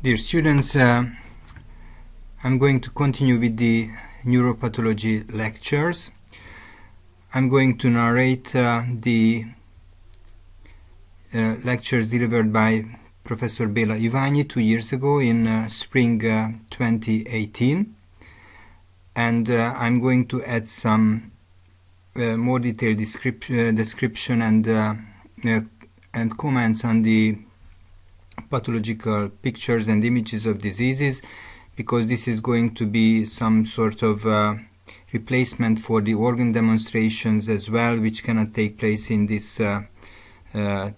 Dear students, I'm going to continue with the neuropathology lectures. I'm going to narrate the lectures delivered by Professor Béla Iványi 2 years ago in spring 2018, and I'm going to add some more detailed description and comments on the pathological pictures and images of diseases, because this is going to be some sort of replacement for the organ demonstrations as well, which cannot take place in these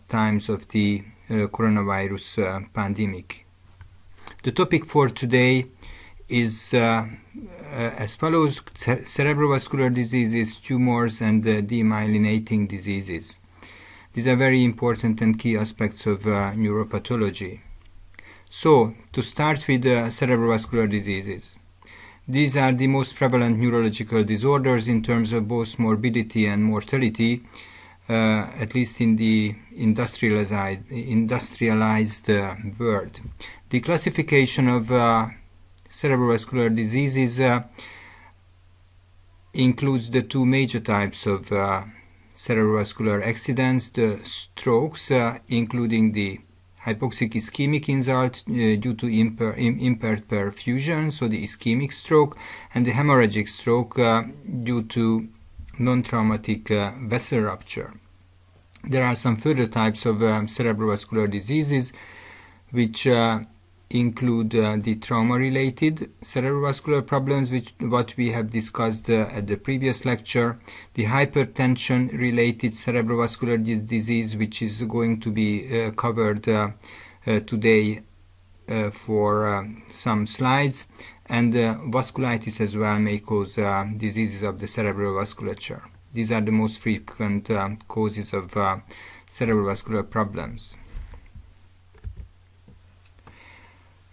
times of the coronavirus pandemic. The topic for today is as follows: cerebrovascular diseases, tumors, and demyelinating diseases. These are very important and key aspects of neuropathology. So, to start with cerebrovascular diseases. These are the most prevalent neurological disorders in terms of both morbidity and mortality, at least in the industrialized world. The classification of cerebrovascular diseases includes the two major types of cerebrovascular accidents: the strokes, including the hypoxic ischemic insult due to impaired perfusion, so the ischemic stroke, and the hemorrhagic stroke due to non-traumatic vessel rupture. There are some further types of cerebrovascular diseases which include the trauma-related cerebrovascular problems, what we have discussed at the previous lecture, the hypertension-related cerebrovascular disease, which is going to be covered today for some slides, and vasculitis as well may cause diseases of the cerebral vasculature. These are the most frequent causes of cerebrovascular problems.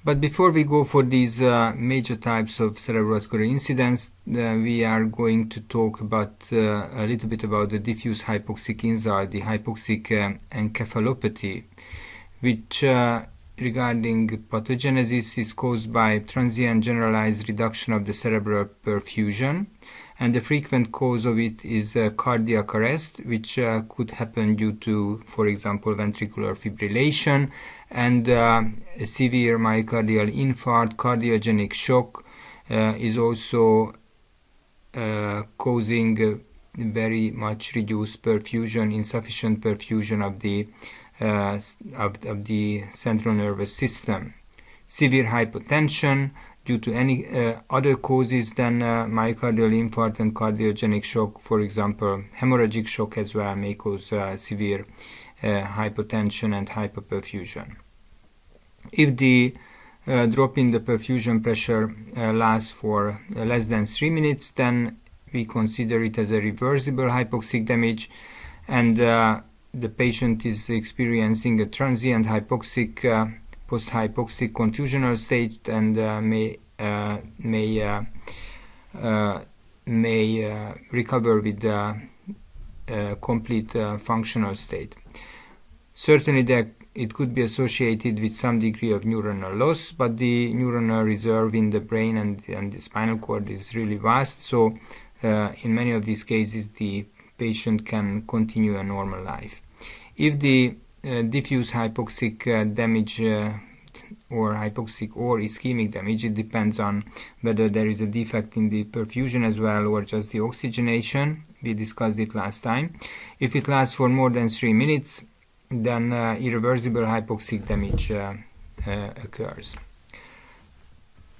But before we go for these major types of cerebrovascular incidents, we are going to talk about a little bit about the diffuse hypoxic insult, the hypoxic encephalopathy, which regarding pathogenesis is caused by transient generalized reduction of the cerebral perfusion, and the frequent cause of it is cardiac arrest, which could happen due to, for example, ventricular fibrillation, and severe myocardial infarct. Cardiogenic shock is also causing very much reduced perfusion, insufficient perfusion of the central nervous system. Severe hypotension due to any other causes than myocardial infarct and cardiogenic shock, for example, hemorrhagic shock as well may cause severe hypotension and hypoperfusion. If the drop in the perfusion pressure lasts for less than 3 minutes, then we consider it as a reversible hypoxic damage, and the patient is experiencing a transient hypoxic post-hypoxic confusional state, and may recover with a complete functional state. Certainly it could be associated with some degree of neuronal loss, but the neuronal reserve in the brain and the spinal cord is really vast, so in many of these cases the patient can continue a normal life. If the diffuse hypoxic damage or hypoxic or ischemic damage, it depends on whether there is a defect in the perfusion as well or just the oxygenation. We discussed it last time. If it lasts for more than 3 minutes, then irreversible hypoxic damage occurs.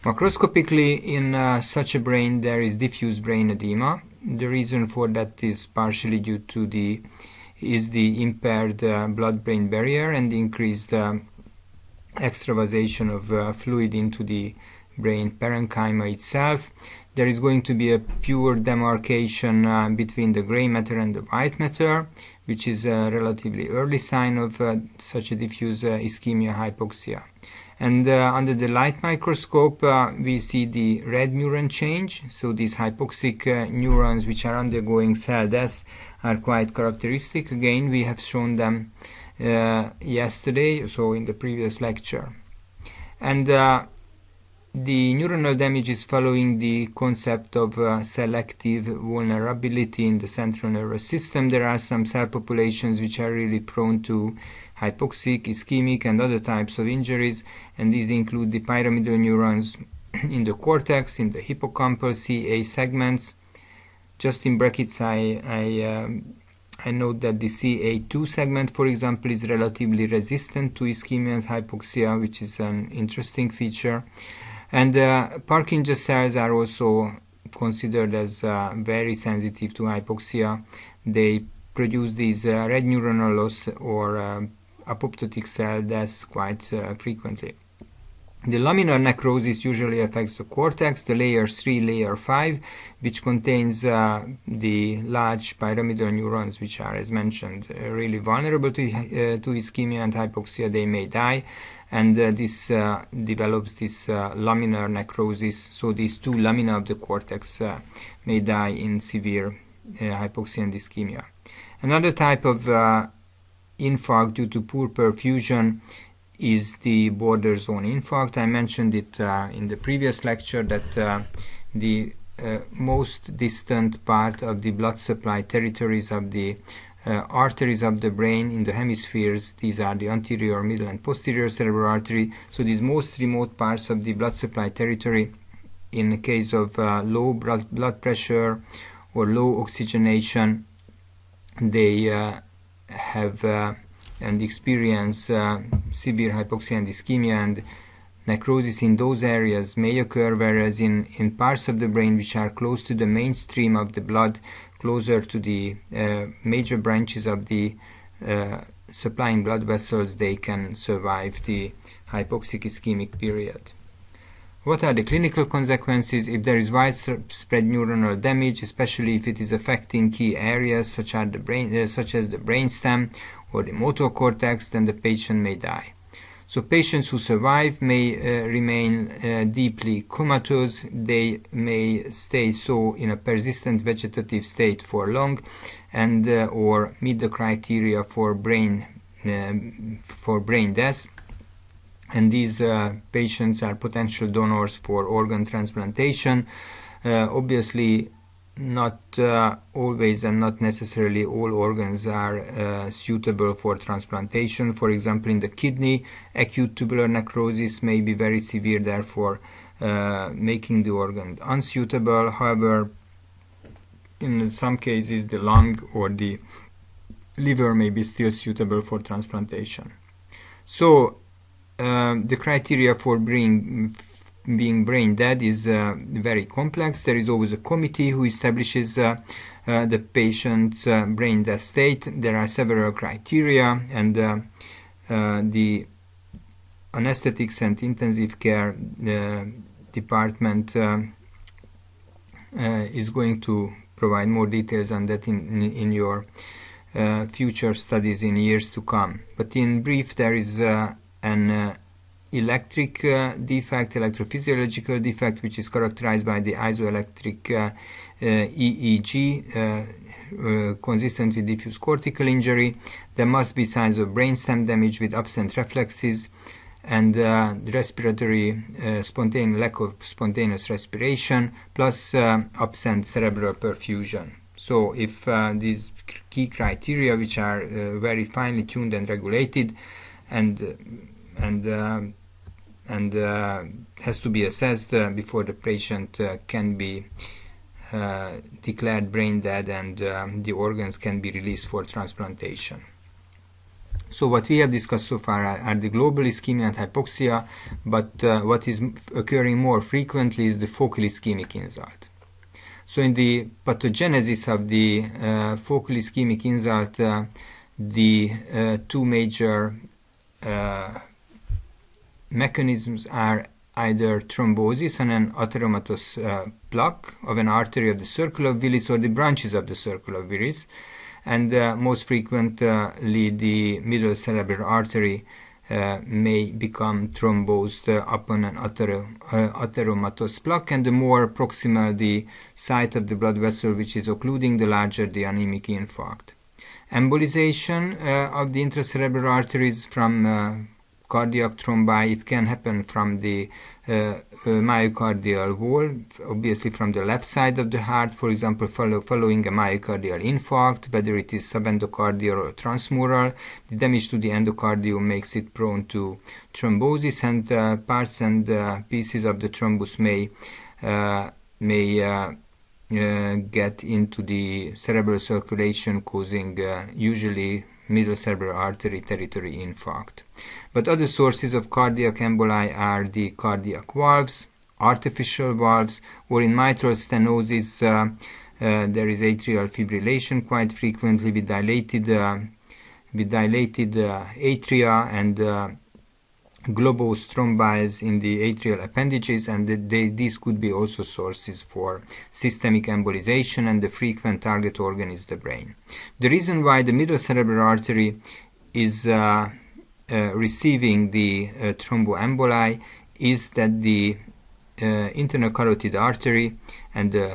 Macroscopically, in such a brain there is diffuse brain edema. The reason for that is partially due to the impaired blood-brain barrier and the increased extravasation of fluid into the brain parenchyma itself. There is going to be a pure demarcation between the gray matter and the white matter, which is a relatively early sign of such a diffuse ischemia hypoxia. And under the light microscope, we see the red neuron change. So these hypoxic neurons which are undergoing cell death are quite characteristic. Again, we have shown them yesterday, so in the previous lecture. And the neuronal damage is following the concept of selective vulnerability in the central nervous system. There are some cell populations which are really prone to hypoxic, ischemic, and other types of injuries, and these include the pyramidal neurons in the cortex, in the hippocampal CA segments. Just in brackets, I note that the CA2 segment, for example, is relatively resistant to ischemia and hypoxia, which is an interesting feacher. And Purkinje cells are also considered as very sensitive to hypoxia. They produce these red neuronal loss or apoptotic cell deaths quite frequently. The laminar necrosis usually affects the cortex, the layer 3, layer 5, which contains the large pyramidal neurons, which are, as mentioned, really vulnerable to ischemia and hypoxia. They may die, and this develops this laminar necrosis. So these two lamina of the cortex may die in severe hypoxia and ischemia. Another type of infarct due to poor perfusion is the border zone infarct. I mentioned it in the previous lecture that the most distant part of the blood supply territories of the arteries of the brain in the hemispheres, these are the anterior, middle, and posterior cerebral artery. So these most remote parts of the blood supply territory, in the case of low blood pressure or low oxygenation, they have and experience severe hypoxia and ischemia, and necrosis in those areas may occur, whereas in parts of the brain which are close to the mainstream of the blood, closer to the major branches of the supplying blood vessels, they can survive the hypoxic ischemic period. What are the clinical consequences? If there is widespread neuronal damage, especially if it is affecting key areas such as the brainstem or the motor cortex, then the patient may die. So patients who survive may remain deeply comatose. They may stay so in a persistent vegetative state for long, and or meet the criteria for brain death. And these patients are potential donors for organ transplantation. Obviously, not always and not necessarily all organs are suitable for transplantation. For example, in the kidney, acute tubular necrosis may be very severe, therefore making the organ unsuitable. However, in some cases, the lung or the liver may be still suitable for transplantation. So the criteria for being brain dead is very complex. There is always a committee who establishes the patient's brain death state. There are several criteria, and the anesthetics and intensive care department is going to provide more details on that in your future studies in years to come. But in brief, there is an electric defect, electrophysiological defect, which is characterized by the isoelectric EEG consistent with diffuse cortical injury. There must be signs of brainstem damage with absent reflexes, and respiratory lack of spontaneous respiration, plus absent cerebral perfusion. So if these key criteria, which are very finely tuned and regulated, and has to be assessed before the patient can be declared brain dead, and the organs can be released for transplantation. So what we have discussed so far are the global ischemia and hypoxia, but what is occurring more frequently is the focal ischemic insult. So in the pathogenesis of the focal ischemic insult, the two major mechanisms are either thrombosis and an atheromatous plaque of an artery of the circle of Willis or the branches of the circle of Willis, and most frequently the middle cerebral artery may become thrombosed upon an atheromatous plaque, and the more proximal the site of the blood vessel which is occluding, the larger the anemic infarct. Embolization of the intracerebral arteries from cardiac thrombi. It can happen from the myocardial wall, obviously from the left side of the heart, for example, following a myocardial infarct, whether it is subendocardial or transmural. The damage to the endocardium makes it prone to thrombosis, and parts and pieces of the thrombus may get into the cerebral circulation, causing usually middle cerebral artery territory infarct. But other sources of cardiac emboli are the cardiac valves, artificial valves, or in mitral stenosis there is atrial fibrillation quite frequently with dilated atria and globose thrombies in the atrial appendages, and these could be also sources for systemic embolization, and the frequent target organ is the brain. The reason why the middle cerebral artery is receiving the thromboemboli is that the internal carotid artery and the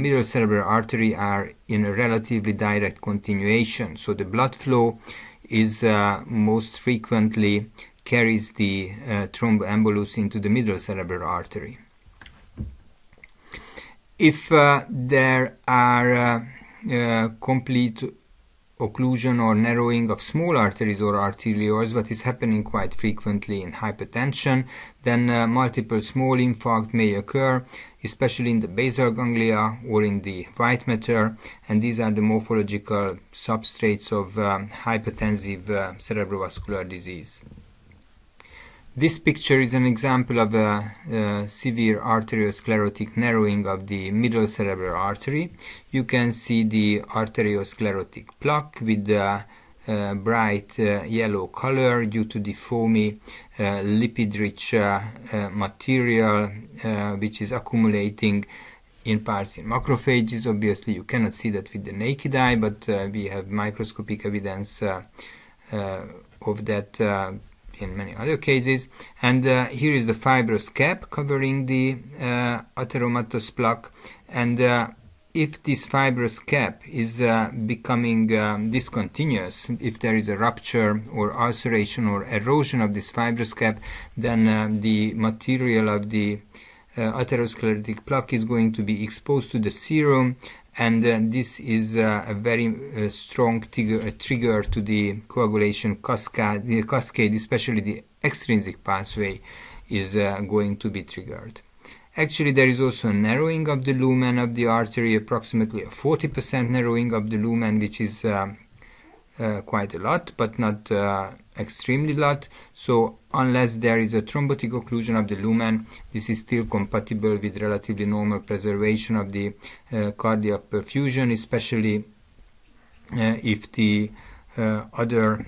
middle cerebral artery are in a relatively direct continuation, so the blood flow is most frequently carries the thromboembolus into the middle cerebral artery. If there are complete occlusion or narrowing of small arteries or arterioles, what is happening quite frequently in hypertension, then multiple small infarct may occur, especially in the basal ganglia or in the white matter, and these are the morphological substrates of hypertensive cerebrovascular disease. This picture is an example of a severe arteriosclerotic narrowing of the middle cerebral artery. You can see the arteriosclerotic plaque with the bright yellow color due to the foamy lipid-rich material which is accumulating in parts in macrophages. Obviously you cannot see that with the naked eye, but we have microscopic evidence of that in many other cases. And here is the fibrous cap covering the atheromatous plaque, and if this fibrous cap is becoming discontinuous, if there is a rupture or ulceration or erosion of this fibrous cap, then the material of the atherosclerotic plaque is going to be exposed to the serum, and this is a very strong trigger to the coagulation cascade, especially the extrinsic pathway is going to be triggered. Actually, there is also a narrowing of the lumen of the artery, approximately a 40% narrowing of the lumen, which is quite a lot, but not extremely lot. So unless there is a thrombotic occlusion of the lumen, this is still compatible with relatively normal preservation of the cardiac perfusion, especially if the other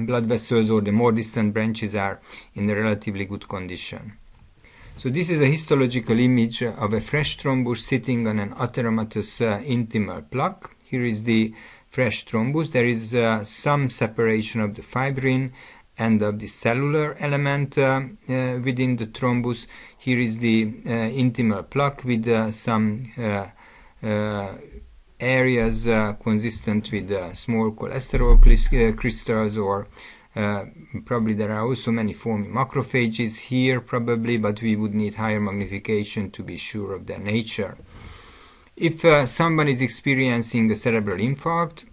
blood vessels or the more distant branches are in a relatively good condition. So this is a histological image of a fresh thrombus sitting on an atheromatous intimal plaque. Here is the fresh thrombus. There is some separation of the fibrin and of the cellular element within the thrombus. Here is the intimal plaque with some areas consistent with small cholesterol crystals, or probably there are also many foamy macrophages here probably, but we would need higher magnification to be sure of their nature. If someone is experiencing a cerebral infarct,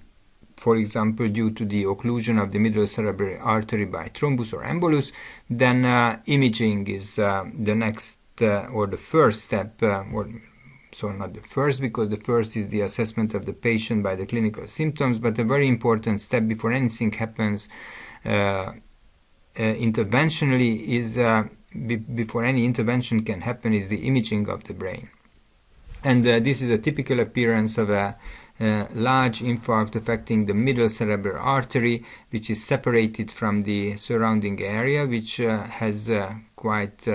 for example due to the occlusion of the middle cerebral artery by thrombus or embolus, then imaging is the next or the first step, so not the first, because the first is the assessment of the patient by the clinical symptoms, but a very important step before anything happens interventionally is before any intervention can happen is the imaging of the brain. And this is a typical appearance of a large infarct affecting the middle cerebral artery, which is separated from the surrounding area, which has quite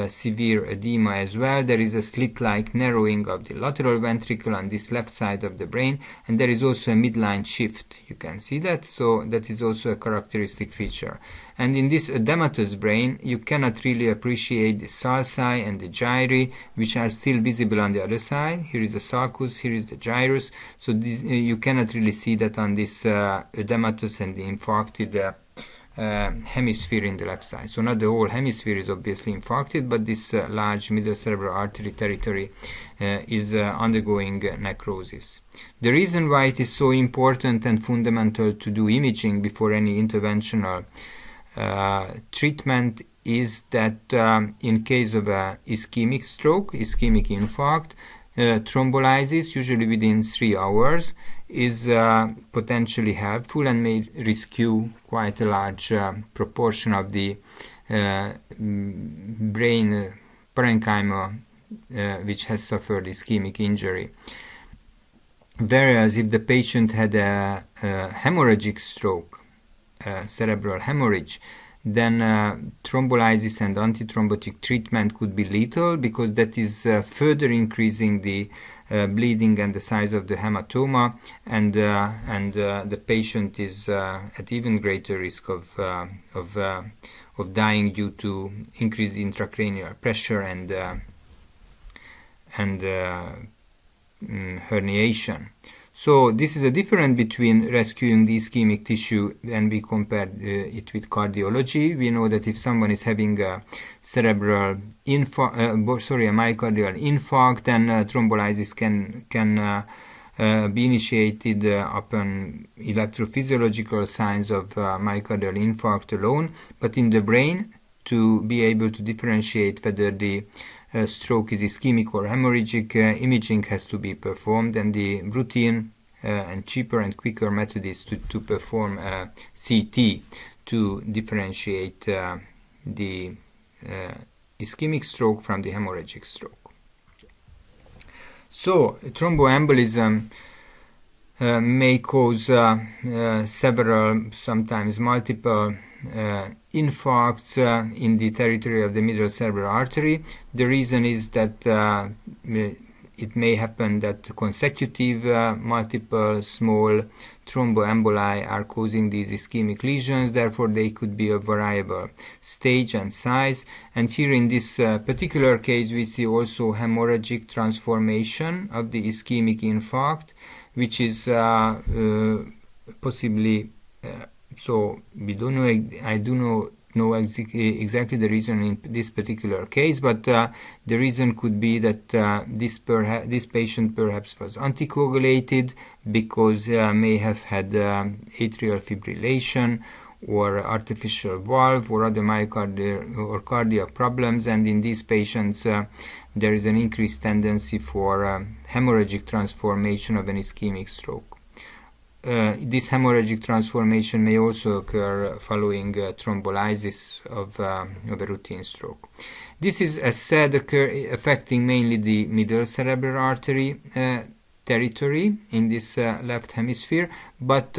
severe edema as well. There is a slit-like narrowing of the lateral ventricle on this left side of the brain, and there is also a midline shift. You can see that, so that is also a characteristic feature. And in this edematous brain, you cannot really appreciate the sulci and the gyri, which are still visible on the other side. Here is the sulcus, here is the gyrus, so this, you cannot really see that on this edematous and the infarcted hemisphere in the left side. So not the whole hemisphere is obviously infarcted, but this large middle cerebral artery territory is undergoing necrosis. The reason why it is so important and fundamental to do imaging before any interventional treatment is that in case of a ischemic stroke, ischemic infarct, thrombolysis, usually within 3 hours, is potentially helpful and may rescue quite a large proportion of the brain parenchyma which has suffered ischemic injury. Whereas if the patient had a hemorrhagic stroke, cerebral hemorrhage, then thrombolysis and antithrombotic treatment could be lethal, because that is further increasing the bleeding and the size of the hematoma, and the patient is at even greater risk of dying due to increased intracranial pressure and herniation. So this is a difference between rescuing the ischemic tissue and we compare it with cardiology. We know that if someone is having a myocardial infarct, then thrombolysis can be initiated upon electrophysiological signs of myocardial infarct alone. But in the brain, to be able to differentiate whether the stroke is ischemic or hemorrhagic, imaging has to be performed, and the routine and cheaper and quicker method is to perform CT to differentiate the ischemic stroke from the hemorrhagic stroke. So thromboembolism may cause several, sometimes multiple infarcts in the territory of the middle cerebral artery. The reason is that it may happen that consecutive multiple small thromboemboli are causing these ischemic lesions. Therefore, they could be of variable stage and size. And here in this particular case, we see also hemorrhagic transformation of the ischemic infarct, which is possibly so we don't know. I do not know exactly the reason in this particular case, but the reason could be that this patient perhaps was anticoagulated because may have had atrial fibrillation or artificial valve or other myocardial or cardiac problems, and in these patients there is an increased tendency for hemorrhagic transformation of an ischemic stroke. This hemorrhagic transformation may also occur following thrombolysis of a routine stroke. This is, as said, affecting mainly the middle cerebral artery territory in this left hemisphere, but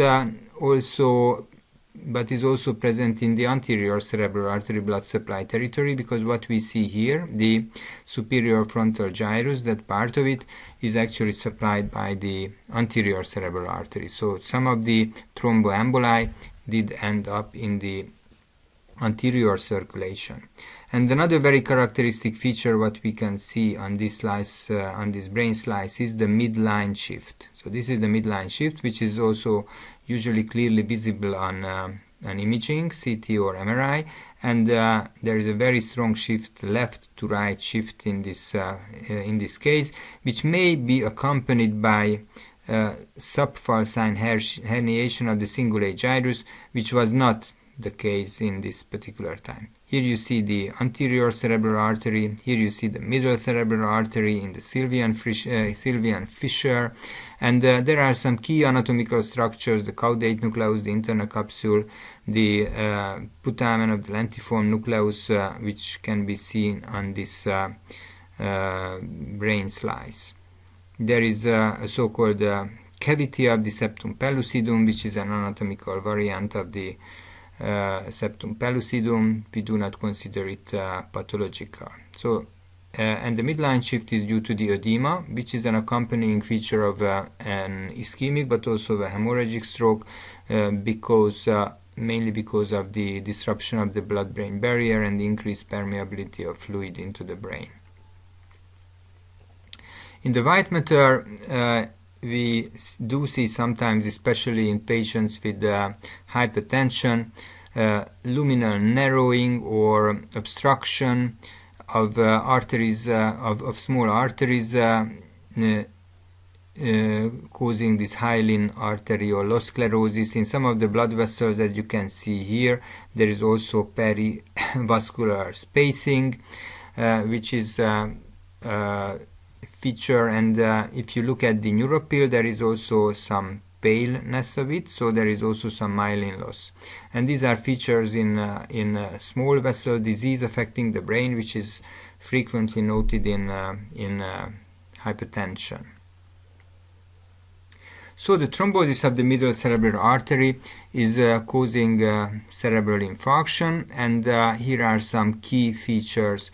is also present in the anterior cerebral artery blood supply territory, because what we see here, the superior frontal gyrus, that part of it is actually supplied by the anterior cerebral artery. So some of the thromboemboli did end up in the anterior circulation. And another very characteristic feature what we can see on this slice, on this brain slice, is the midline shift. So this is the midline shift, which is also usually clearly visible on an imaging, CT or MRI, and there is a very strong shift, left to right shift in this case, which may be accompanied by subfalcine herniation of the cingulate gyrus, which was not the case in this particular time. Here you see the anterior cerebral artery, here you see the middle cerebral artery in the Sylvian fissure, and there are some key anatomical structures, the caudate nucleus, the internal capsule, the putamen of the lentiform nucleus, which can be seen on this brain slice. There is a so-called cavity of the septum pellucidum, which is an anatomical variant of the septum pellucidum. We do not consider it pathological. So, and the midline shift is due to the edema, which is an accompanying feature of an ischemic but also a hemorrhagic stroke, mainly because of the disruption of the blood-brain barrier and the increased permeability of fluid into the brain. In the white matter, we do see sometimes, especially in patients with hypertension, luminal narrowing or obstruction of arteries, of small arteries, causing this hyaline arteriolosclerosis. In some of the blood vessels, as you can see here, there is also perivascular spacing, which is feature, and if you look at the neuropil, there is also some paleness of it, so there is also some myelin loss. And these are features in small vessel disease affecting the brain, which is frequently noted in hypertension. So the thrombosis of the middle cerebral artery is causing cerebral infarction, and here are some key features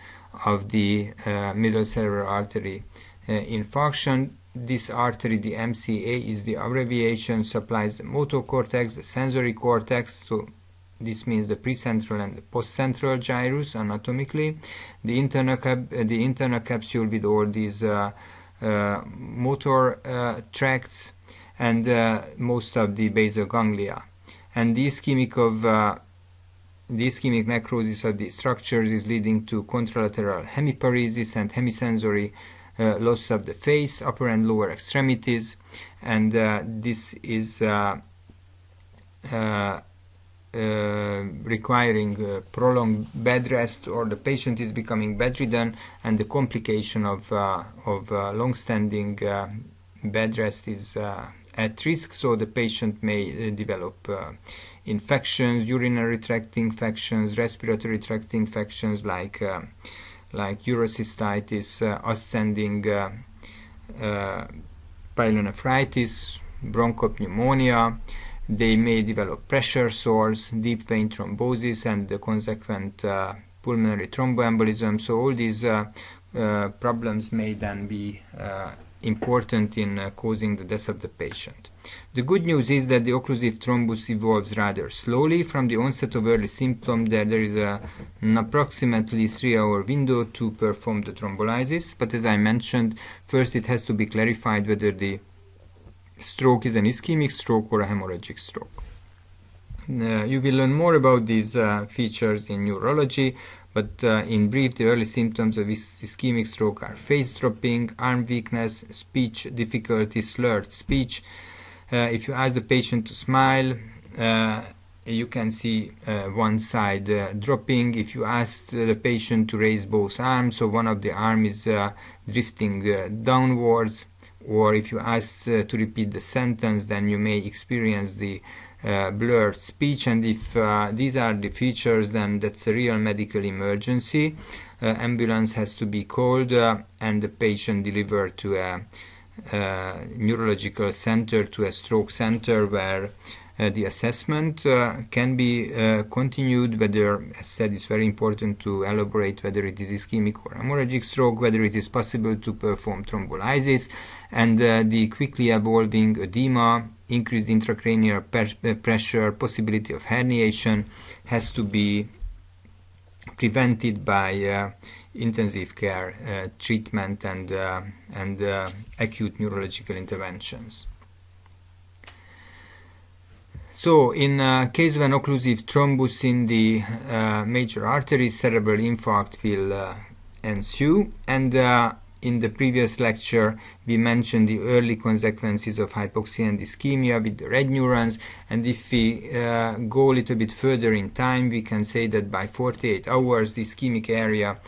of the middle cerebral artery infarction. This artery, the MCA, is the abbreviation, supplies the motor cortex, the sensory cortex, so this means the precentral and the postcentral gyrus anatomically, the internal capsule with all these motor tracts, and most of the basal ganglia. And the ischemic necrosis of the structures is leading to contralateral hemiparesis and hemisensory loss of the face, upper and lower extremities, and this is requiring prolonged bed rest, or the patient is becoming bedridden, and the complication of long-standing bed rest is at risk, so the patient may develop infections, urinary tract infections, respiratory tract infections like urocystitis, ascending pyelonephritis, bronchopneumonia. They may develop pressure sores, deep vein thrombosis, and the consequent pulmonary thromboembolism. So all these problems may then be important in causing the death of the patient. The good news is that the occlusive thrombus evolves rather slowly. From the onset of early symptom, there is an approximately 3-hour window to perform the thrombolysis, but as I mentioned, first it has to be clarified whether the stroke is an ischemic stroke or a hemorrhagic stroke. You will learn more about these features in neurology, but in brief, the early symptoms of ischemic stroke are face dropping, arm weakness, speech difficulty, slurred speech. If you ask the patient to smile, you can see one side dropping. If you ask the patient to raise both arms, so one of the arms is drifting downwards, or if you ask to repeat the sentence, then you may experience the blurred speech, and if these are the features, then that's a real medical emergency. Ambulance has to be called and the patient delivered to a neurological center, to a stroke center, where the assessment can be continued, whether, as said, it's very important to elaborate whether it is ischemic or hemorrhagic stroke, whether it is possible to perform thrombolysis, and the quickly evolving edema, increased intracranial pressure, possibility of herniation has to be prevented by intensive care treatment and acute neurological interventions. So, in case of an occlusive thrombus in the major arteries, cerebral infarct will ensue, and in the previous lecture we mentioned the early consequences of hypoxia and ischemia with the red neurons, and if we go a little bit further in time, we can say that by 48 hours the ischemic area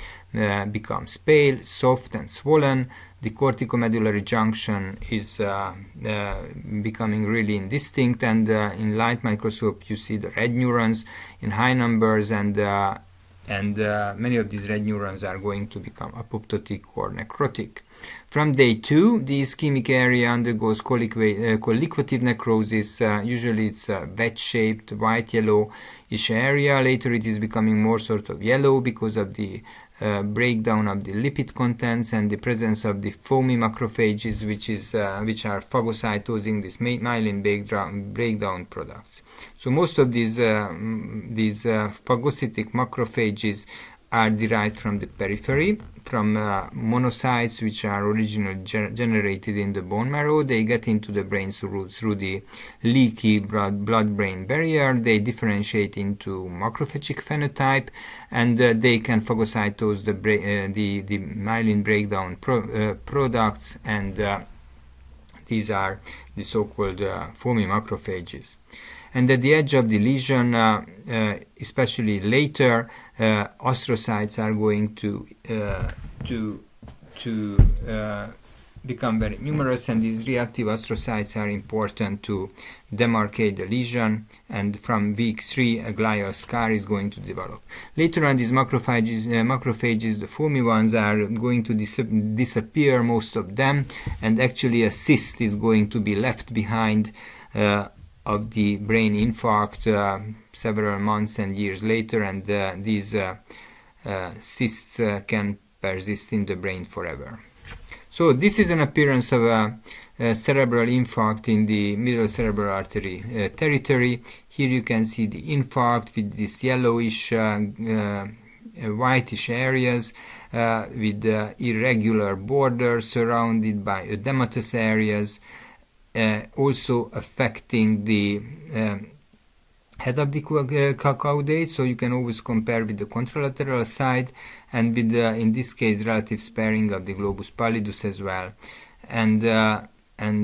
becomes pale, soft and swollen. The corticomedullary junction is becoming really indistinct, and in light microscope you see the red neurons in high numbers, and many of these red neurons are going to become apoptotic or necrotic. From day 2, the ischemic area undergoes colliquative necrosis. Usually it's a wedge-shaped, white-yellowish area. Later it is becoming more sort of yellow because of the breakdown of the lipid contents and the presence of the foamy macrophages, which are phagocytosing these myelin breakdown products. So most of these phagocytic macrophages are derived from the periphery, monocytes which are originally generated in the bone marrow. They get into the brain through the leaky blood-brain barrier. They differentiate into macrophagic phenotype, and they can phagocytose the myelin breakdown products, and these are the so-called foamy macrophages. And at the edge of the lesion, especially later, astrocytes are going to become very numerous, and these reactive astrocytes are important to demarcate the lesion, and from week 3 a glial scar is going to develop. Later on, these macrophages, the foamy ones, are going to disappear, most of them, and actually a cyst is going to be left behind of the brain infarct several months and years later, and these cysts can persist in the brain forever. So this is an appearance of a cerebral infarct in the middle cerebral artery territory. Here you can see the infarct with this yellowish, whitish areas with irregular borders surrounded by edematous areas, also affecting the head of the caudate, so you can always compare with the contralateral side, and with in this case relative sparing of the globus pallidus as well. And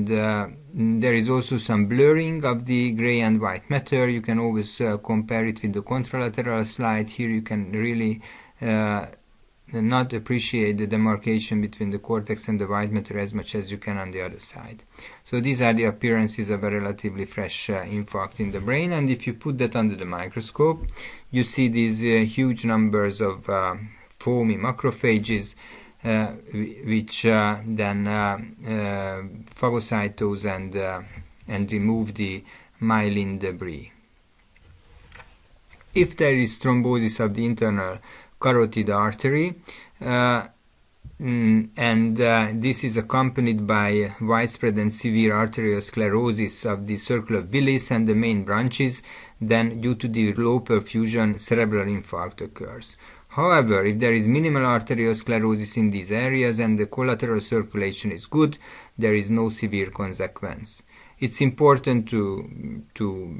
there is also some blurring of the gray and white matter. You can always compare it with the contralateral slide. Here you can really not appreciate the demarcation between the cortex and the white matter as much as you can on the other side. So these are the appearances of a relatively fresh infarct in the brain, and if you put that under the microscope, you see these huge numbers of foamy macrophages which then phagocytose and remove the myelin debris. If there is thrombosis of the internal carotid artery, and this is accompanied by widespread and severe arteriosclerosis of the circle of Willis and the main branches, then due to the low perfusion, cerebral infarct occurs. However, if there is minimal arteriosclerosis in these areas and the collateral circulation is good, there is no severe consequence. It's important to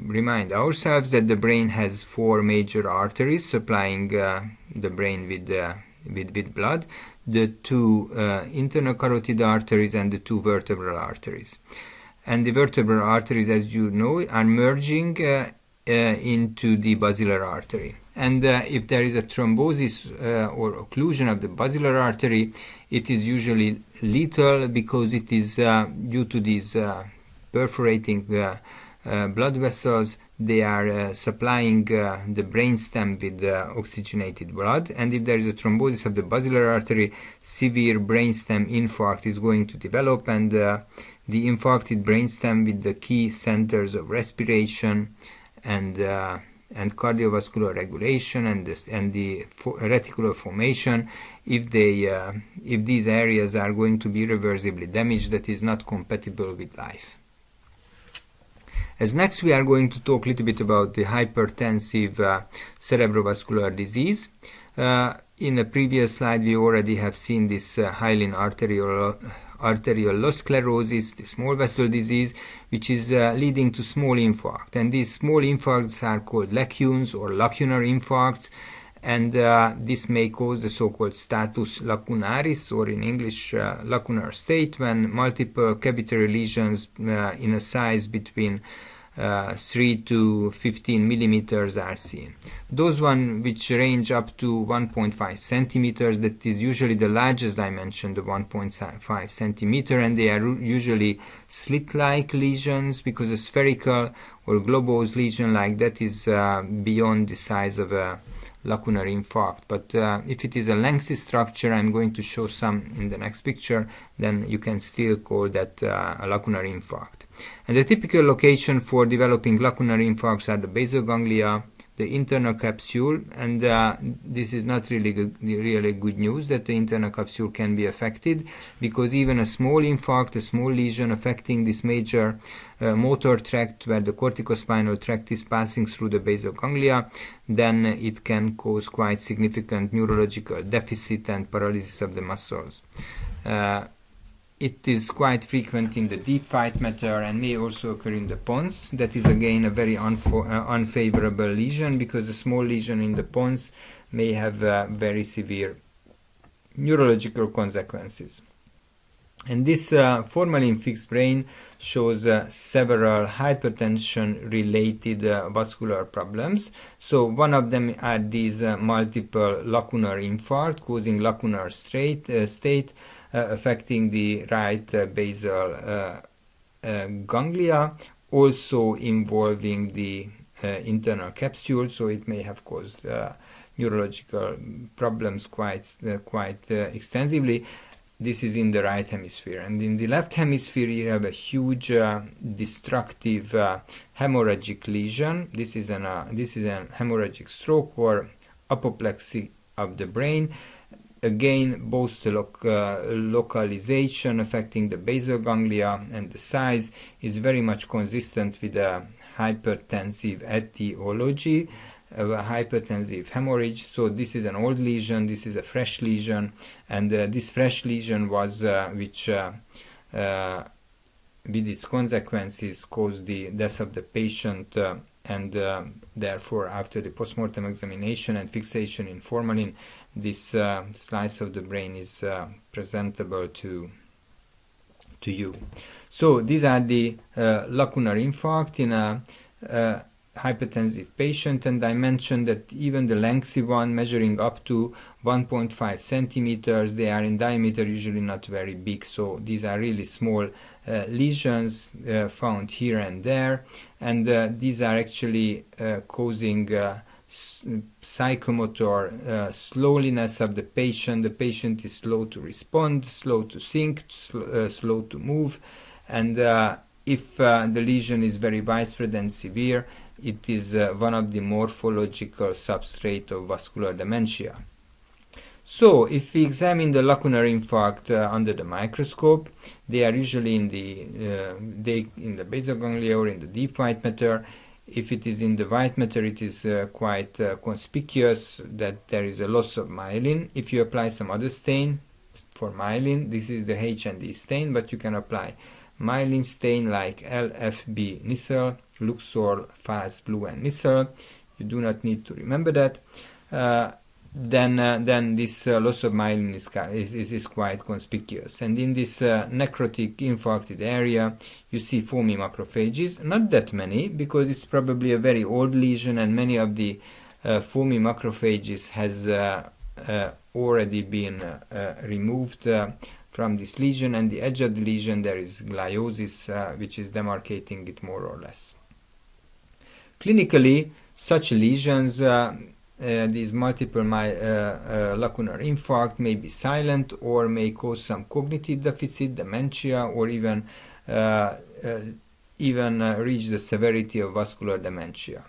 remind ourselves that the brain has 4 major arteries supplying the brain with blood, the 2 internal carotid arteries and the 2 vertebral arteries. And the vertebral arteries, as you know, are merging into the basilar artery. And if there is a thrombosis or occlusion of the basilar artery, it is usually lethal because it is due to these perforating blood vessels. They are supplying the brainstem with oxygenated blood, and if there is a thrombosis of the basilar artery, severe brainstem infarct is going to develop, and the infarcted brainstem with the key centers of respiration and cardiovascular regulation and the reticular formation, if these areas are going to be irreversibly damaged, that is not compatible with life. As next, we are going to talk a little bit about the hypertensive cerebrovascular disease. In a previous slide, we already have seen this hyaline arteriolosclerosis, the small vessel disease, which is leading to small infarct. And these small infarcts are called lacunes or lacunar infarcts, and this may cause the so-called status lacunaris, or in English lacunar state, when multiple cavitary lesions in a size between 3 to 15 millimeters are seen. Those ones which range up to 1.5 centimeters, that is usually the largest dimension, the 1.5 centimeter, and they are usually slit-like lesions, because a spherical or globose lesion like that is beyond the size of a lacunar infarct. But if it is a lengthy structure, I'm going to show some in the next picture, then you can still call that a lacunar infarct. And the typical location for developing lacunar infarcts are the basal ganglia, the internal capsule, and this is not really good news that the internal capsule can be affected, because even a small infarct, a small lesion affecting this major motor tract where the corticospinal tract is passing through the basal ganglia, then it can cause quite significant neurological deficit and paralysis of the muscles. It is quite frequent in the deep white matter and may also occur in the pons. That is again a very unfavorable lesion, because a small lesion in the pons may have very severe neurological consequences. And this formalin fixed brain shows several hypertension-related vascular problems. So one of them are these multiple lacunar infarct causing lacunar state, affecting the right basal ganglia, also involving the internal capsule, so it may have caused neurological problems quite extensively. This is in the right hemisphere, and in the left hemisphere you have a huge destructive hemorrhagic lesion. This is an hemorrhagic stroke or apoplexy of the brain. Again, both the localization affecting the basal ganglia and the size is very much consistent with a hypertensive etiology, a hypertensive hemorrhage. So this is an old lesion, this is a fresh lesion, and this fresh lesion was which with its consequences caused the death of the patient, and therefore after the postmortem examination and fixation in formalin, this slice of the brain is presentable to you. So these are the lacunar infarct in a hypertensive patient, and I mentioned that even the lengthy one, measuring up to 1.5 centimeters, they are in diameter usually not very big, so these are really small lesions found here and there, and these are actually causing psychomotor slowness of the patient. The patient is slow to respond, slow to think, slow to move, and if the lesion is very widespread and severe, it is one of the morphological substrate of vascular dementia. So if we examine the lacunar infarct under the microscope, they are usually in the basal ganglia or in the deep white matter. If it is in the white matter, it is quite conspicuous that there is a loss of myelin. If you apply some other stain for myelin, this is the H&E stain, but you can apply myelin stain like LFB Nissel, Luxor, Fast Blue, and Nissel. You do not need to remember that. Then this loss of myelin is quite conspicuous. And in this necrotic infarcted area, you see foamy macrophages. Not that many, because it's probably a very old lesion, and many of the foamy macrophages has already been removed from this lesion, and the edge of the lesion there is gliosis, which is demarcating it more or less. Clinically, such lesions, these multiple lacunar infarct may be silent or may cause some cognitive deficit, dementia, or even reach the severity of vascular dementia.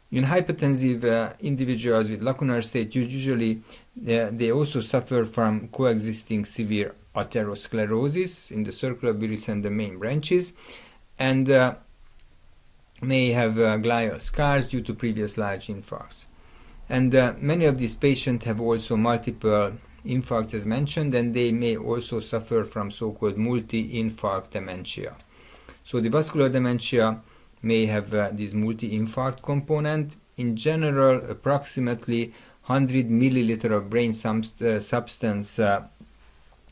In hypertensive individuals with lacunar state, usually they also suffer from coexisting severe atherosclerosis in the circular villus and the main branches, and may have glial scars due to previous large infarcts. And many of these patients have also multiple infarcts as mentioned, and they may also suffer from so-called multi-infarct dementia. So the vascular dementia may have this multi-infarct component. In general, approximately 100 milliliter of brain substance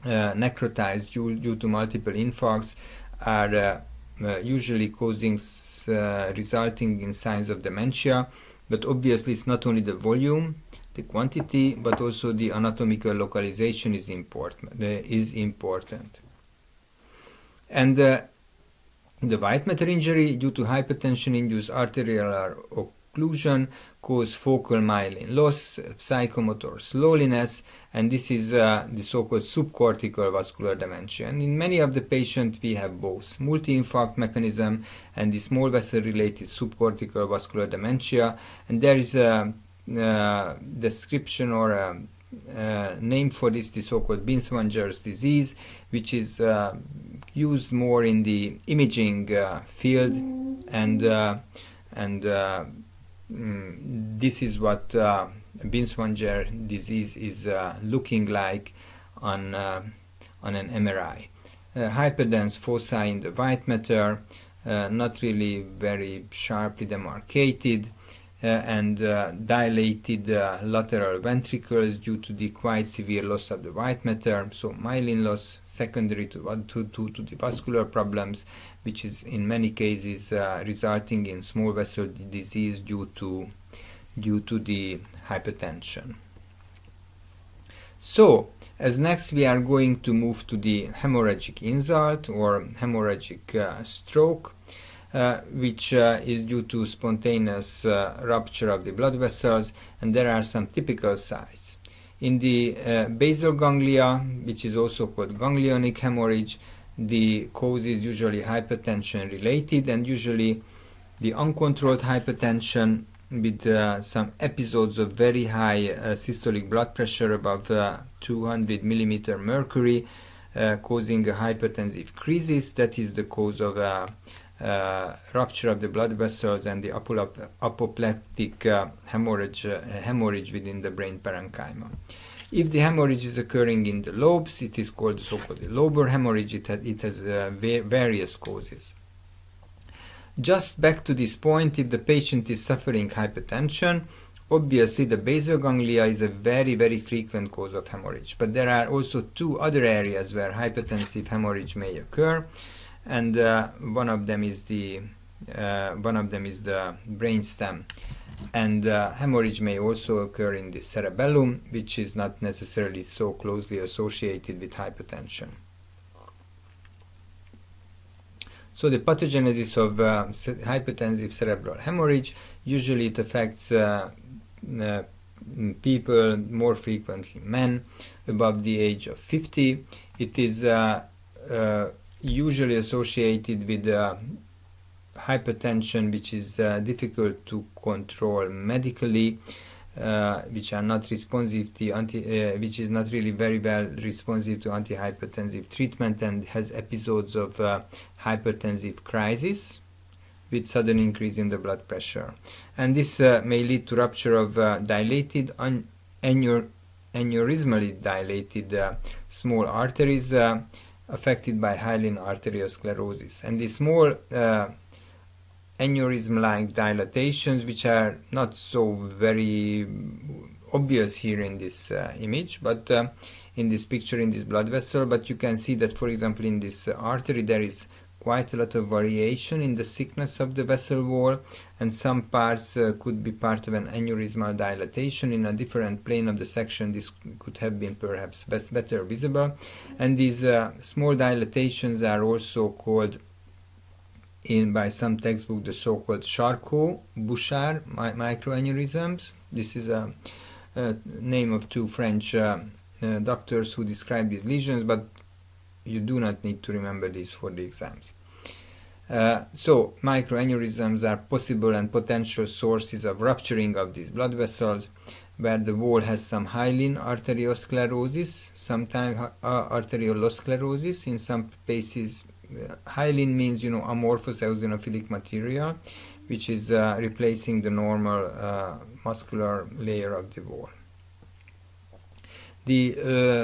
necrotized due to multiple infarcts are usually resulting in signs of dementia. But obviously it's not only the volume, the quantity, but also the anatomical localization is important. And the white matter injury due to hypertension-induced arterial occlusion, cause focal myelin loss, psychomotor slowness, and this is the so-called subcortical vascular dementia. And in many of the patients we have both multi-infarct mechanism and the small vessel related subcortical vascular dementia, and there is a description or a name for this, the so-called Binswanger's disease, which is used more in the imaging field, and this is what Binswanger disease is looking like on an MRI. Hyperdense foci in the white matter, not really very sharply demarcated, and dilated lateral ventricles due to the quite severe loss of the white matter, so myelin loss secondary to the vascular problems, which is in many cases resulting in small vessel disease due to the hypertension. So, as next we are going to move to the hemorrhagic insult or hemorrhagic stroke, which is due to spontaneous rupture of the blood vessels, and there are some typical sites. In the basal ganglia, which is also called ganglionic hemorrhage, the cause is usually hypertension related, and usually the uncontrolled hypertension with some episodes of very high systolic blood pressure above 200 millimeter mercury, causing a hypertensive crisis. That is the cause of rupture of the blood vessels and the apoplectic hemorrhage within the brain parenchyma. If the hemorrhage is occurring in the lobes, it is called so-called the lobar hemorrhage. It has various causes. Just back to this point, if the patient is suffering hypertension, obviously the basal ganglia is a very, very frequent cause of hemorrhage. But there are also two other areas where hypertensive hemorrhage may occur, and one of them is the brainstem. And hemorrhage may also occur in the cerebellum, which is not necessarily so closely associated with hypertension. So the pathogenesis of hypertensive cerebral hemorrhage, usually it affects people, more frequently men, above the age of 50. It is usually associated with hypertension which is difficult to control medically, which are not responsive to which is not really very well responsive to antihypertensive treatment, and has episodes of hypertensive crisis with sudden increase in the blood pressure. And this may lead to rupture of dilated, aneurysmally dilated small arteries affected by hyaline arteriosclerosis. And the small aneurysm-like dilatations, which are not so very obvious here in this image, but in this picture, in this blood vessel, but you can see that, for example, in this artery there is quite a lot of variation in the thickness of the vessel wall, and some parts could be part of an aneurysmal dilatation. In a different plane of the section this could have been perhaps better visible, and these small dilatations are also called by some textbook the so-called Charcot-Bouchard microaneurysms. This is a name of two French doctors who describe these lesions, but you do not need to remember these for the exams. So microaneurysms are possible and potential sources of rupturing of these blood vessels, where the wall has some hyaline arteriosclerosis, sometimes arteriolosclerosis. In some cases, hyaline means, amorphous eosinophilic material, which is replacing the normal muscular layer of the wall. The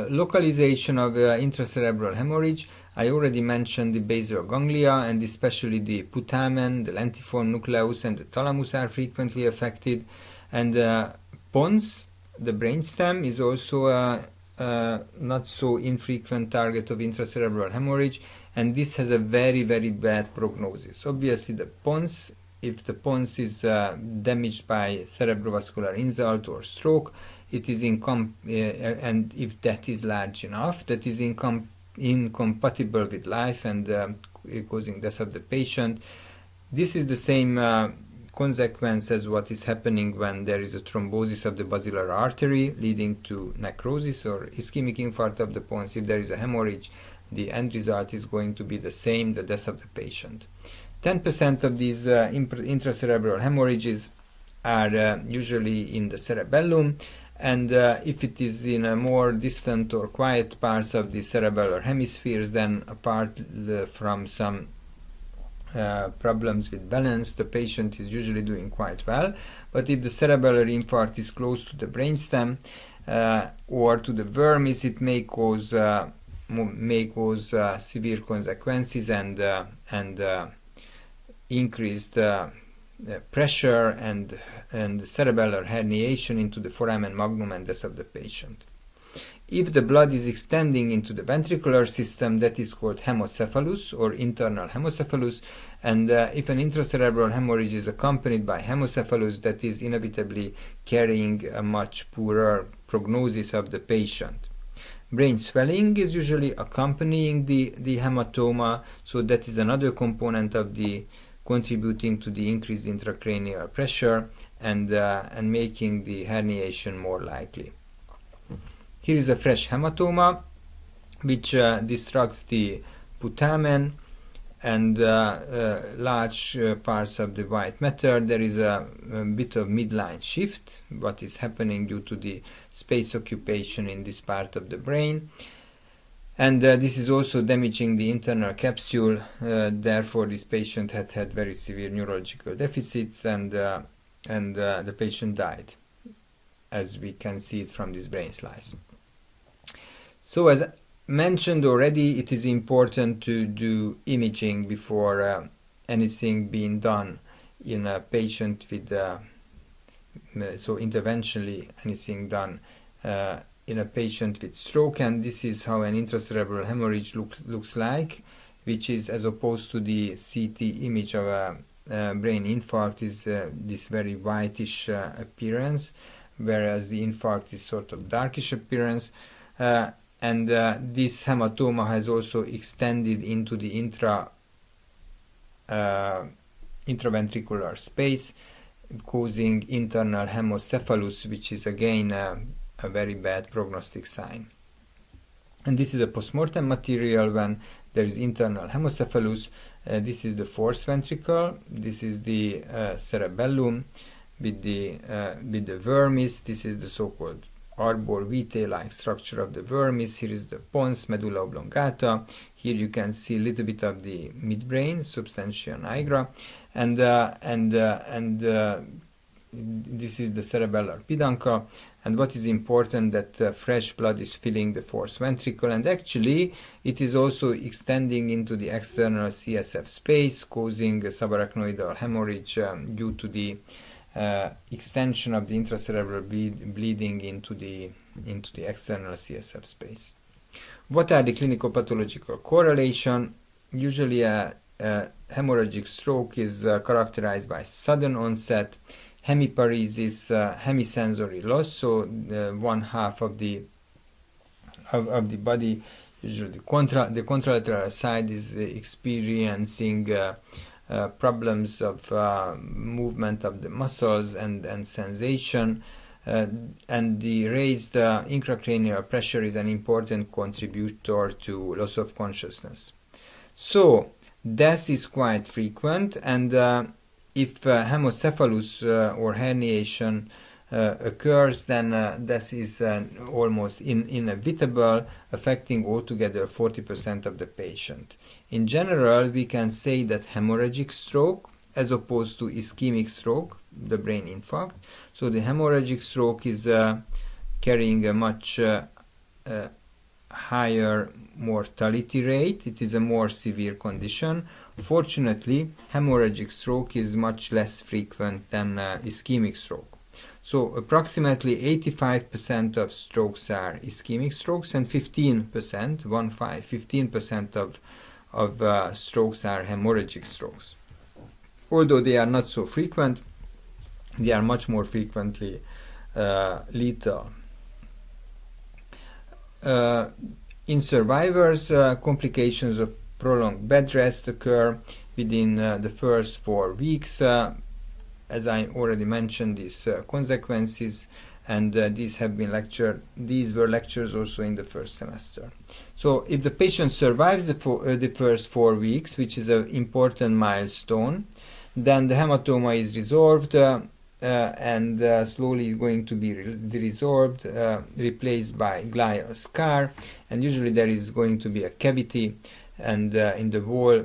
localization of intracerebral hemorrhage, I already mentioned the basal ganglia, and especially the putamen, the lentiform nucleus, and the thalamus are frequently affected. And pons, the brainstem, is also a not so infrequent target of intracerebral hemorrhage, and this has a very, very bad prognosis. Obviously, the pons, if the pons is damaged by cerebrovascular insult or stroke, it is and if that is large enough, that is incompatible with life and causing death of the patient. This is the same consequence as what is happening when there is a thrombosis of the basilar artery leading to necrosis or ischemic infarct of the pons. If there is a hemorrhage, the end result is going to be the same, the death of the patient. 10% of these intracerebral hemorrhages are usually in the cerebellum, and if it is in a more distant or quiet parts of the cerebellar hemispheres, then apart from some problems with balance, the patient is usually doing quite well. But if the cerebellar infarct is close to the brainstem or to the vermis, it may cause severe consequences and increased pressure and cerebellar herniation into the foramen magnum and death of the patient. If the blood is extending into the ventricular system, that is called hemocephalus or internal hemocephalus, and if an intracerebral hemorrhage is accompanied by hemocephalus, that is inevitably carrying a much poorer prognosis of the patient. Brain swelling is usually accompanying the hematoma, so that is another component of the contributing to the increased intracranial pressure and making the herniation more likely. Here is a fresh hematoma which destructs the putamen and large parts of the white matter. There is a bit of midline shift, what is happening due to the space occupation in this part of the brain. And this is also damaging the internal capsule. Therefore, this patient had very severe neurological deficits, and the patient died, as we can see it from this brain slice. So, as mentioned already, it is important to do imaging before anything being done in a patient with, so interventionally anything done in a patient with stroke, and this is how an intracerebral hemorrhage looks like, which is, as opposed to the CT image of a brain infarct, is this very whitish appearance, whereas the infarct is sort of darkish appearance. And this hematoma has also extended into the intraventricular space, causing internal hemocephalus, which is again a very bad prognostic sign. And this is a postmortem material when there is internal hemocephalus. This is the fourth ventricle. This is the cerebellum with the vermis. This is the so-called arbor vitae-like structure of the vermis. Here is the pons, medulla oblongata. Here you can see a little bit of the midbrain, substantia nigra, and this is the cerebellar peduncle. And what is important, that fresh blood is filling the fourth ventricle, and actually it is also extending into the external CSF space, causing a subarachnoidal hemorrhage due to the extension of the intracerebral bleeding into the external CSF space. What are the clinical pathological correlation? Usually a hemorrhagic stroke is characterized by sudden onset, hemiparesis, hemisensory loss, so one half of the body, usually the contralateral side, is experiencing problems of movement of the muscles and sensation, and the raised intracranial pressure is an important contributor to loss of consciousness. So death is quite frequent, and if hemocephalus or herniation occurs, then death is almost inevitable, affecting altogether 40% of the patient. In general, we can say that hemorrhagic stroke, as opposed to ischemic stroke, the brain infarct, so the hemorrhagic stroke is carrying a much higher mortality rate. It is a more severe condition. Fortunately, hemorrhagic stroke is much less frequent than ischemic stroke. So approximately 85% of strokes are ischemic strokes, and 15% of strokes are hemorrhagic strokes. Although they are not so frequent, they are much more frequently lethal. In survivors, complications of prolonged bed rest occur within the first 4 weeks. as I already mentioned, these consequences, and these were lectures also in the first semester. So if the patient survives the first 4 weeks, which is an important milestone, then the hematoma is resolved and slowly going to be resolved, replaced by glial scar, and usually there is going to be a cavity, and in the wall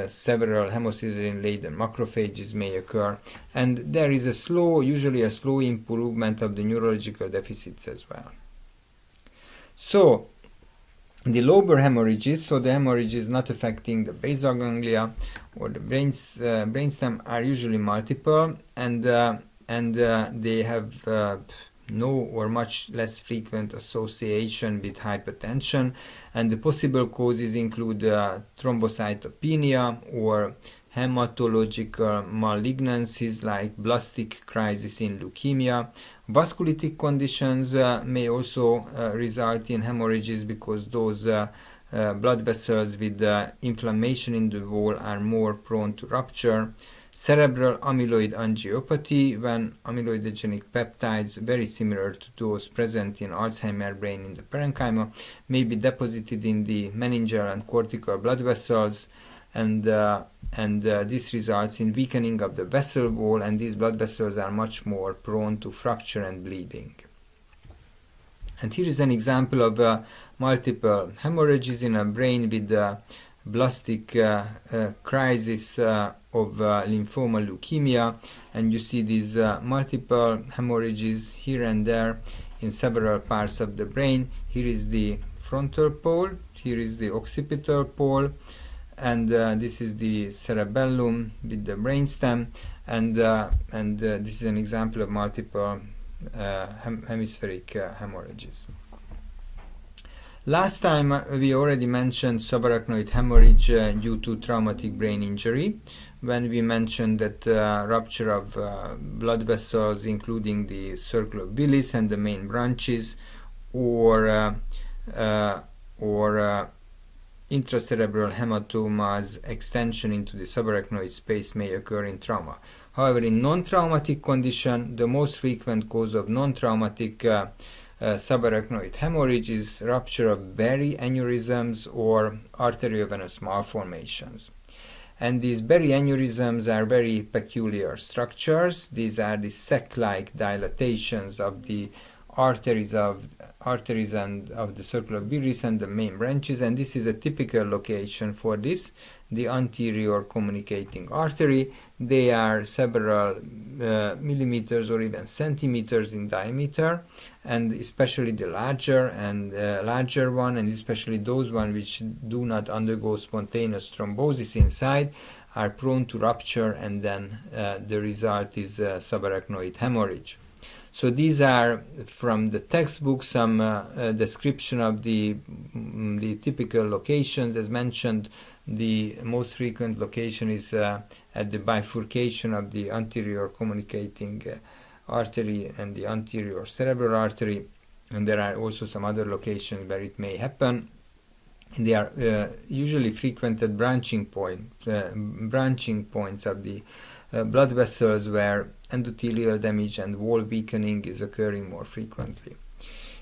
several hemosiderin-laden macrophages may occur, and there is usually a slow improvement of the neurological deficits as well. So the lobar hemorrhages, so the hemorrhages not affecting the basal ganglia or the brainstem, are usually multiple, and they have no or much less frequent association with hypertension, and the possible causes include thrombocytopenia or hematological malignancies like blastic crisis in leukemia. Vasculitic conditions may also result in hemorrhages because those blood vessels with inflammation in the wall are more prone to rupture. Cerebral amyloid angiopathy, when amyloidogenic peptides, very similar to those present in Alzheimer's brain in the parenchyma, may be deposited in the meningeal and cortical blood vessels, and this results in weakening of the vessel wall, and these blood vessels are much more prone to fracture and bleeding. And here is an example of multiple hemorrhages in a brain with blastic crisis of lymphoma leukemia, and you see these multiple hemorrhages here and there in several parts of the brain. Here is the frontal pole, here is the occipital pole, and this is the cerebellum with the brainstem, and this is an example of multiple hemispheric hemorrhages. Last time we already mentioned subarachnoid hemorrhage due to traumatic brain injury, when we mentioned that rupture of blood vessels including the circle of Willis and the main branches, or intracerebral hematomas extension into the subarachnoid space may occur in trauma. However, in non-traumatic condition, the most frequent cause of non-traumatic subarachnoid hemorrhage is rupture of berry aneurysms or arteriovenous malformations. And these berry aneurysms are very peculiar structures. These are the sac-like dilatations of the arteries and of the circle of Willis and the main branches, and this is a typical location for this, the anterior communicating artery. They are several millimeters or even centimeters in diameter, and especially the larger one, and especially those ones which do not undergo spontaneous thrombosis inside, are prone to rupture, and then the result is subarachnoid hemorrhage. So these are from the textbook some description of the typical locations. As mentioned, the most frequent location is at the bifurcation of the anterior communicating artery and the anterior cerebral artery, and there are also some other locations where it may happen. They are usually frequented branching points of the blood vessels where endothelial damage and wall weakening is occurring more frequently.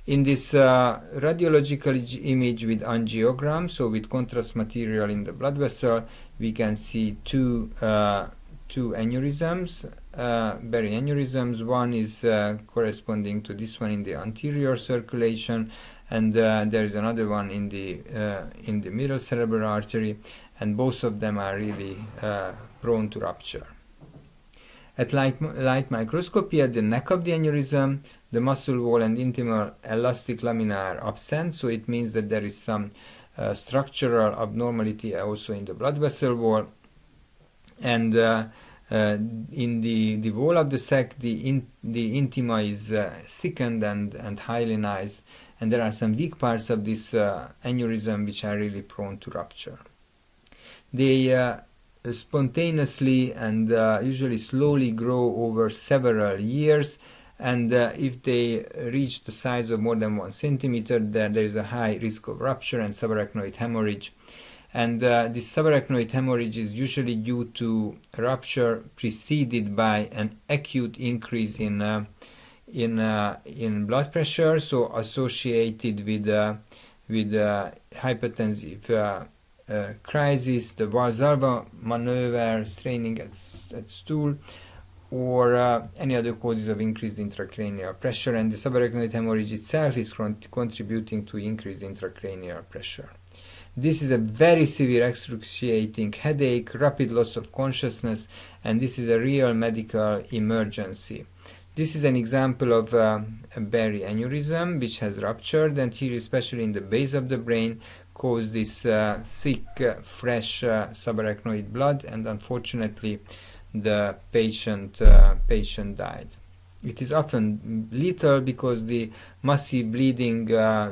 In this radiological image with angiogram, so with contrast material in the blood vessel, we can see two aneurysms, berry aneurysms. One is corresponding to this one in the anterior circulation, and there is another one in the middle cerebral artery, and both of them are really prone to rupture. At light microscopy, at the neck of the aneurysm, the muscle wall and intimal elastic lamina are absent, so it means that there is some structural abnormality also in the blood vessel wall. And in the wall of the sac, the intima is thickened and hyalinized, and there are some weak parts of this aneurysm which are really prone to rupture. They spontaneously and usually slowly grow over several years, and if they reach the size of more than 1 centimeter, then there is a high risk of rupture and subarachnoid hemorrhage. And this subarachnoid hemorrhage is usually due to rupture preceded by an acute increase in blood pressure, so associated with hypertensive crisis, the Valsalva maneuver, straining at stool, or any other causes of increased intracranial pressure, and the subarachnoid hemorrhage itself is contributing to increased intracranial pressure. This is a very severe excruciating headache, rapid loss of consciousness, and this is a real medical emergency. This is an example of a berry aneurysm which has ruptured, and here, especially in the base of the brain, caused this thick, fresh subarachnoid blood, and unfortunately the patient died. It is often lethal because the massive bleeding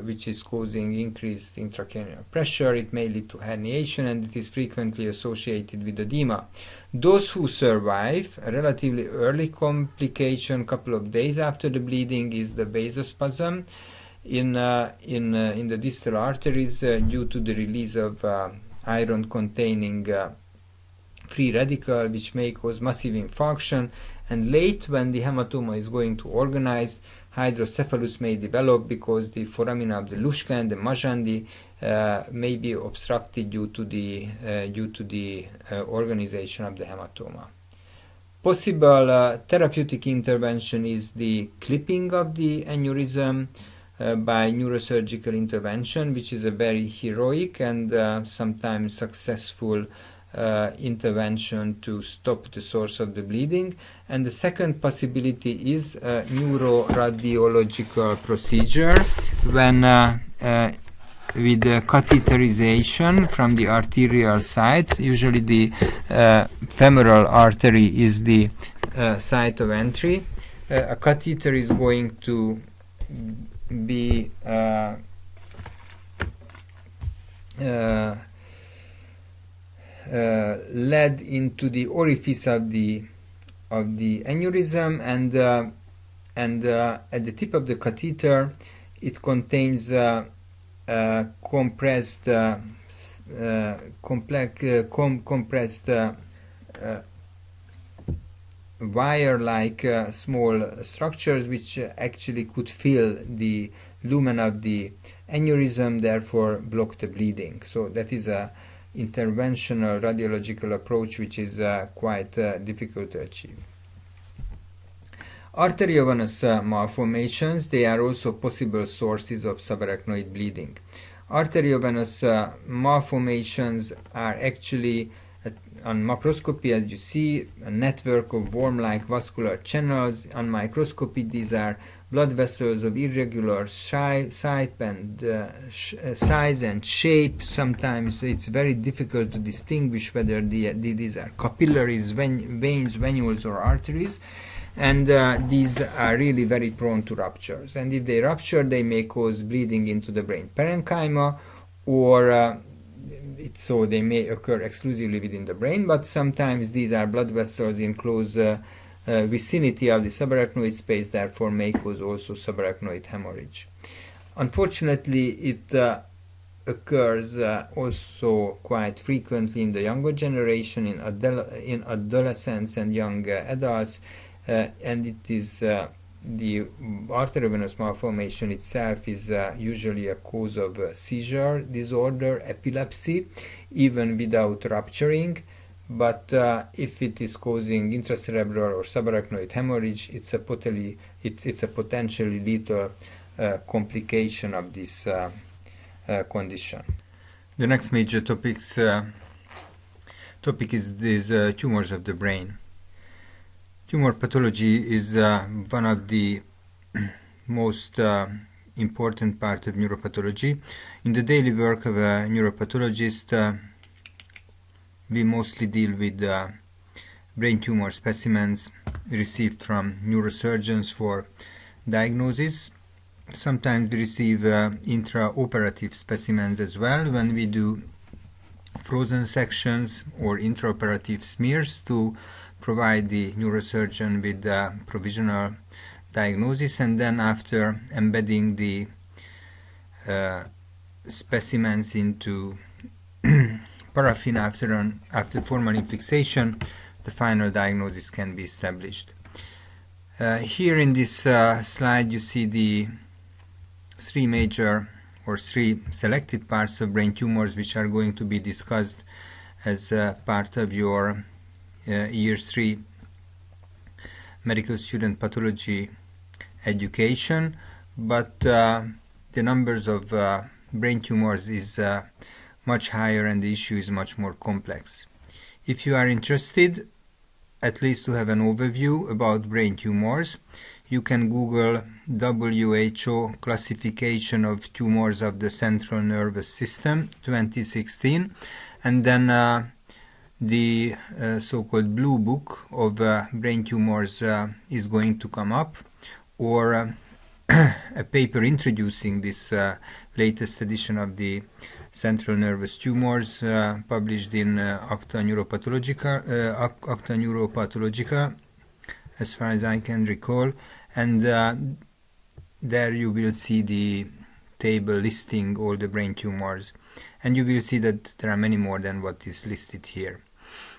which is causing increased intracranial pressure, it may lead to herniation, and it is frequently associated with edema. Those who survive, a relatively early complication, couple of days after the bleeding, is the vasospasm in the distal arteries due to the release of iron-containing free radical, which may cause massive infarction. And late, when the hematoma is going to organize, hydrocephalus may develop because the foramina of the Luschka and the Majandi may be obstructed due to the organization of the hematoma. Possible therapeutic intervention is the clipping of the aneurysm by neurosurgical intervention, which is a very heroic and sometimes successful intervention to stop the source of the bleeding. And the second possibility is a neuroradiological procedure when with catheterization from the arterial site. Usually the femoral artery is the site of entry. A catheter is going to be led into the orifice of the aneurysm, and at the tip of the catheter it contains compressed wire-like small structures which actually could fill the lumen of the aneurysm, therefore block the bleeding. So that is a interventional radiological approach which is quite difficult to achieve. Arteriovenous malformations, they are also possible sources of subarachnoid bleeding. Arteriovenous malformations are actually, on macroscopy, as you see, a network of worm-like vascular channels. On microscopy, these are blood vessels of irregular size and shape. Sometimes it's very difficult to distinguish whether these are capillaries, veins, venules, or arteries. And these are really very prone to ruptures. And if they rupture, they may cause bleeding into the brain parenchyma, or so they may occur exclusively within the brain, but sometimes these are blood vessels in close vicinity of the subarachnoid space, therefore may cause also subarachnoid hemorrhage. Unfortunately, it occurs also quite frequently in the younger generation, in adolescents and young adults, and it is the arteriovenous malformation itself is usually a cause of seizure disorder, epilepsy, even without rupturing. But if it is causing intracerebral or subarachnoid hemorrhage, it's a potentially lethal complication of this condition. The next major topic is these tumors of the brain. Tumor pathology is one of the most important part of neuropathology. In the daily work of a neuropathologist, we mostly deal with brain tumor specimens received from neurosurgeons for diagnosis. Sometimes we receive intraoperative specimens as well when we do frozen sections or intraoperative smears to provide the neurosurgeon with provisional diagnosis, and then after embedding the specimens into paraffin after formalin fixation, the final diagnosis can be established. Here in this slide you see the three major or three selected parts of brain tumors which are going to be discussed as part of your year 3 medical student pathology education, but the numbers of brain tumors is much higher and the issue is much more complex. If you are interested at least to have an overview about brain tumors, you can Google WHO classification of tumors of the central nervous system 2016, and then the so-called blue book of brain tumors is going to come up, or a paper introducing this latest edition of the central nervous tumors published in Acta Neuropathologica, as far as I can recall, and there you will see the table listing all the brain tumors, and you will see that there are many more than what is listed here.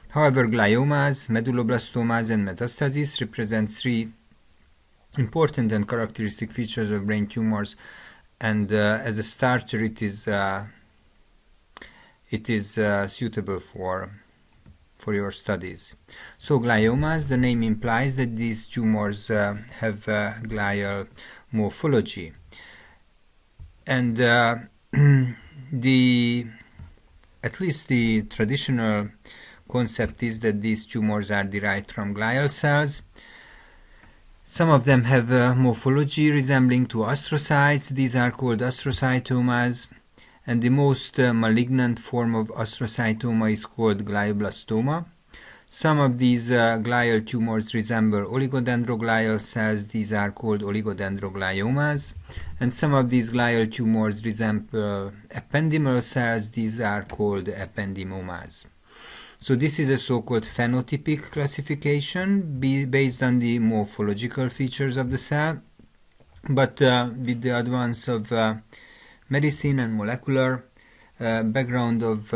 However, gliomas, medulloblastomas and metastases represent three important and characteristic features of brain tumors, and as a starter it is suitable for your studies. So gliomas, the name implies that these tumors have glial morphology, and at least the traditional concept is that these tumors are derived from glial cells. Some of them have morphology resembling to astrocytes. These are called astrocytomas, and the most malignant form of astrocytoma is called glioblastoma. Some of these glial tumors resemble oligodendroglial cells. These are called oligodendrogliomas, and some of these glial tumors resemble ependymal cells. These are called ependymomas. So this is a so-called phenotypic classification based on the morphological features of the cell, but with the advance of medicine and molecular background of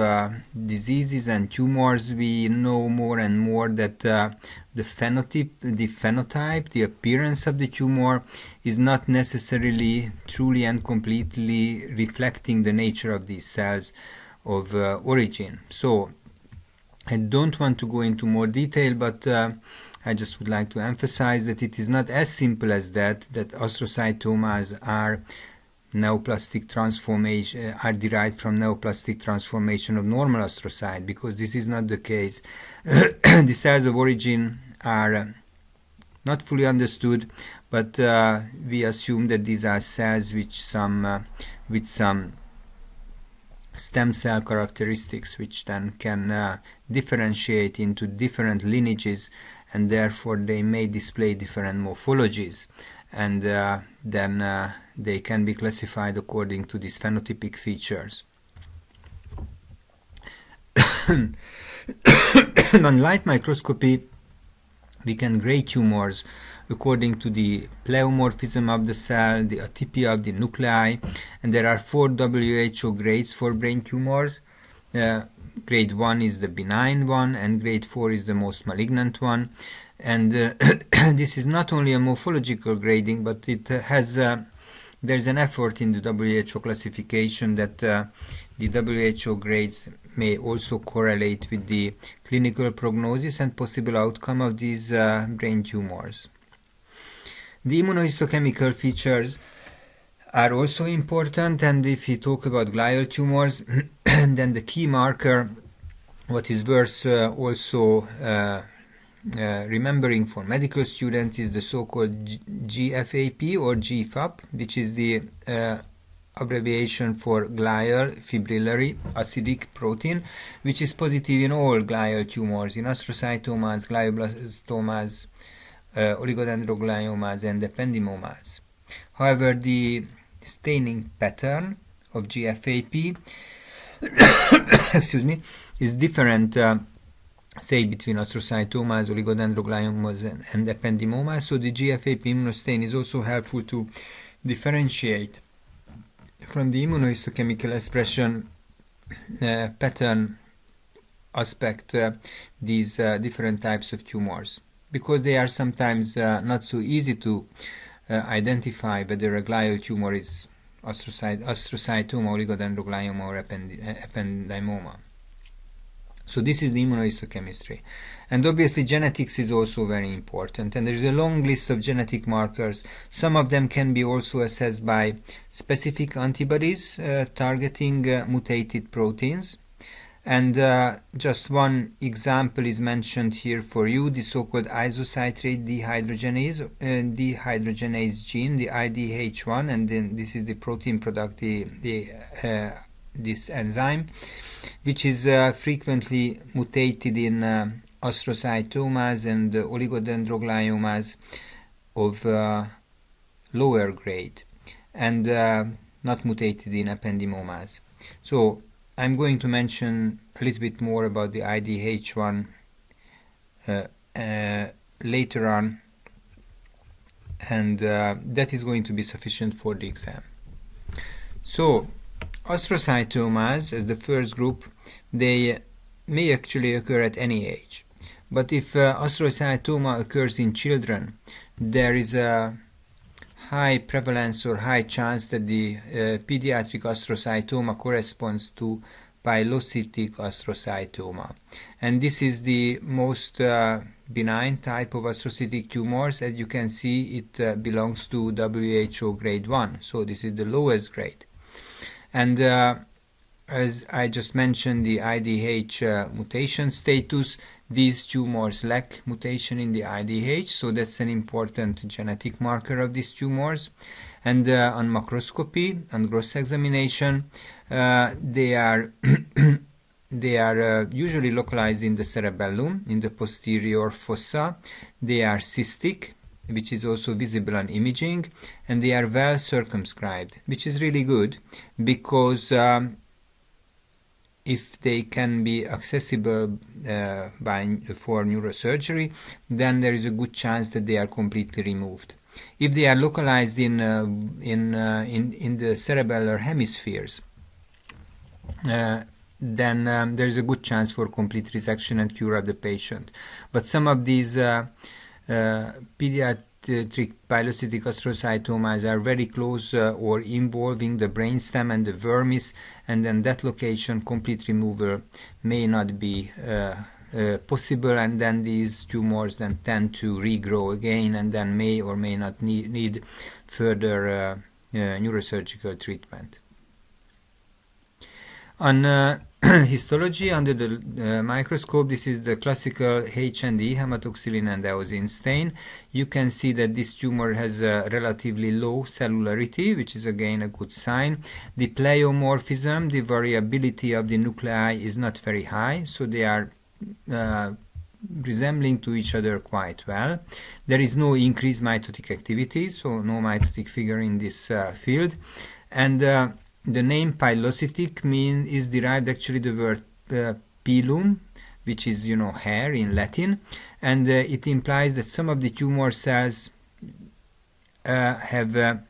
diseases and tumors, we know more and more that the phenotype, the appearance of the tumor is not necessarily truly and completely reflecting the nature of these cells of origin. So I don't want to go into more detail, but I just would like to emphasize that it is not as simple as that astrocytomas are neoplastic transformation, are derived from neoplastic transformation of normal astrocyte, because this is not the case. The cells of origin are not fully understood, but we assume that these are cells with some stem cell characteristics, which then can differentiate into different lineages, and therefore they may display different morphologies, and then they can be classified according to these phenotypic features. On light microscopy, we can grade tumors according to the pleomorphism of the cell, the atypia of the nuclei, and there are 4 WHO grades for brain tumors. Grade 1 is the benign one, and grade 4 is the most malignant one. And this is not only a morphological grading, but it has there's an effort in the WHO classification that the WHO grades may also correlate with the clinical prognosis and possible outcome of these brain tumors. The immunohistochemical features are also important, and if we talk about glial tumors, then the key marker, what is worth also remembering for medical students, is the so-called GFAP or GFAP, which is the abbreviation for glial fibrillary acidic protein, which is positive in all glial tumors, in astrocytomas, glioblastomas, oligodendrogliomas and ependymomas. However, the staining pattern of GFAP excuse me, is different, say, between astrocytomas, oligodendrogliomas and ependymomas. So the GFAP immunostain is also helpful to differentiate from the immunohistochemical expression pattern aspect these different types of tumors, because they are sometimes not so easy to identify whether a glial tumor is astrocytoma, oligodendroglioma, or ependymoma. So this is the immunohistochemistry. And obviously genetics is also very important, and there is a long list of genetic markers. Some of them can be also assessed by specific antibodies targeting mutated proteins. And just one example is mentioned here for you, the so-called isocitrate dehydrogenase gene, the IDH1, and then this is the protein product, this enzyme, which is frequently mutated in astrocytomas and oligodendrogliomas of lower grade, and not mutated in ependymomas. So I'm going to mention a little bit more about the IDH1 later on, and that is going to be sufficient for the exam. So astrocytomas, as the first group, they may actually occur at any age. But if astrocytoma occurs in children, there is a high prevalence or high chance that the pediatric astrocytoma corresponds to pilocytic astrocytoma. And this is the most benign type of astrocytic tumors. As you can see, it belongs to WHO grade 1. So this is the lowest grade. And as I just mentioned, the IDH mutation status, these tumors lack mutation in the IDH, so that's an important genetic marker of these tumors. And on macroscopy, on gross examination, they are usually localized in the cerebellum, in the posterior fossa. They are cystic, which is also visible on imaging, and they are well circumscribed, which is really good, because if they can be accessible for neurosurgery, then there is a good chance that they are completely removed. If they are localized in the cerebellar hemispheres, then there is a good chance for complete resection and cure of the patient. But some of these pediatric pilocytic astrocytomas are very close or involving the brainstem and the vermis, and then that location complete removal may not be possible, and then these tumors then tend to regrow again, and then may or may not need further neurosurgical treatment. On histology under the microscope, this is the classical H&E, hematoxylin and eosin stain. You can see that this tumor has a relatively low cellularity, which is again a good sign. The pleomorphism, the variability of the nuclei, is not very high, so they are resembling to each other quite well. There is no increased mitotic activity, so no mitotic figure in this field. And the name pilocytic is derived actually the word pilum, which is, hair in Latin, and it implies that some of the tumor cells have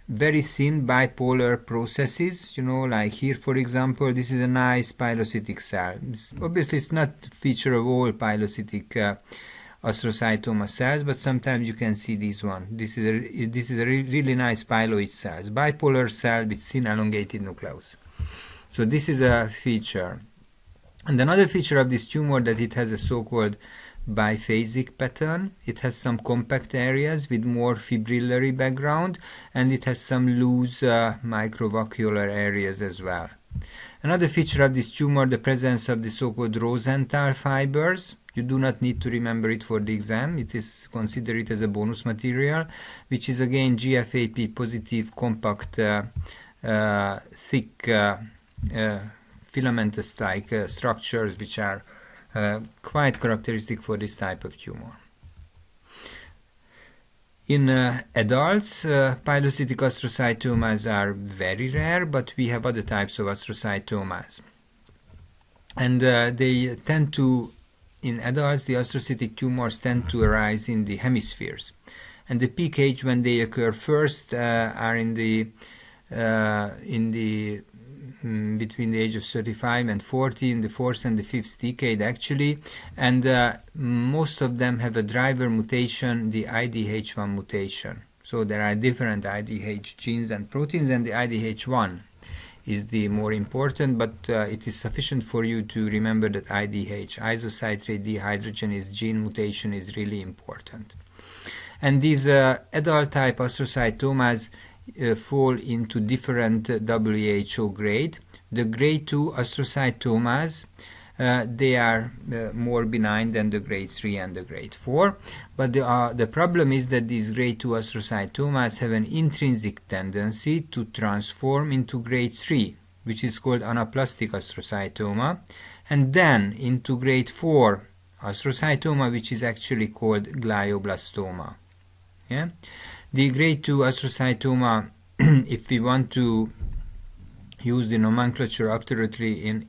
very thin bipolar processes, like here, for example, this is a nice pilocytic cell. Obviously, it's not a feature of all pilocytic astrocytoma cells, but sometimes you can see this one. This is a really nice piloid cell, bipolar cell with thin elongated nucleus. So this is a feature. And another feature of this tumor that it has a so-called biphasic pattern. It has some compact areas with more fibrillary background, and it has some loose microvascular areas as well. Another feature of this tumor, the presence of the so-called Rosenthal fibers. You do not need to remember it for the exam. It is considered as a bonus material, which is again GFAP positive, compact, thick, filamentous-like structures, which are quite characteristic for this type of tumor. In adults, pilocytic astrocytomas are very rare, but we have other types of astrocytomas. And they tend to, in adults, the astrocytic tumors tend to arise in the hemispheres. And the peak age when they occur first are in the between the age of 35 and 40 in the fourth and the fifth decade actually, and most of them have a driver mutation, the IDH1 mutation. So there are different IDH genes and proteins, and the IDH1 is the more important, but it is sufficient for you to remember that IDH, isocitrate dehydrogenase gene mutation, is really important. And these adult type astrocytomas fall into different WHO grade. The grade 2 astrocytomas, they are more benign than the grade 3 and the grade 4, but the problem is that these grade 2 astrocytomas have an intrinsic tendency to transform into grade 3, which is called anaplastic astrocytoma, and then into grade 4 astrocytoma, which is actually called glioblastoma. Yeah? The grade 2 astrocytoma, if we want to use the nomenclature absolutely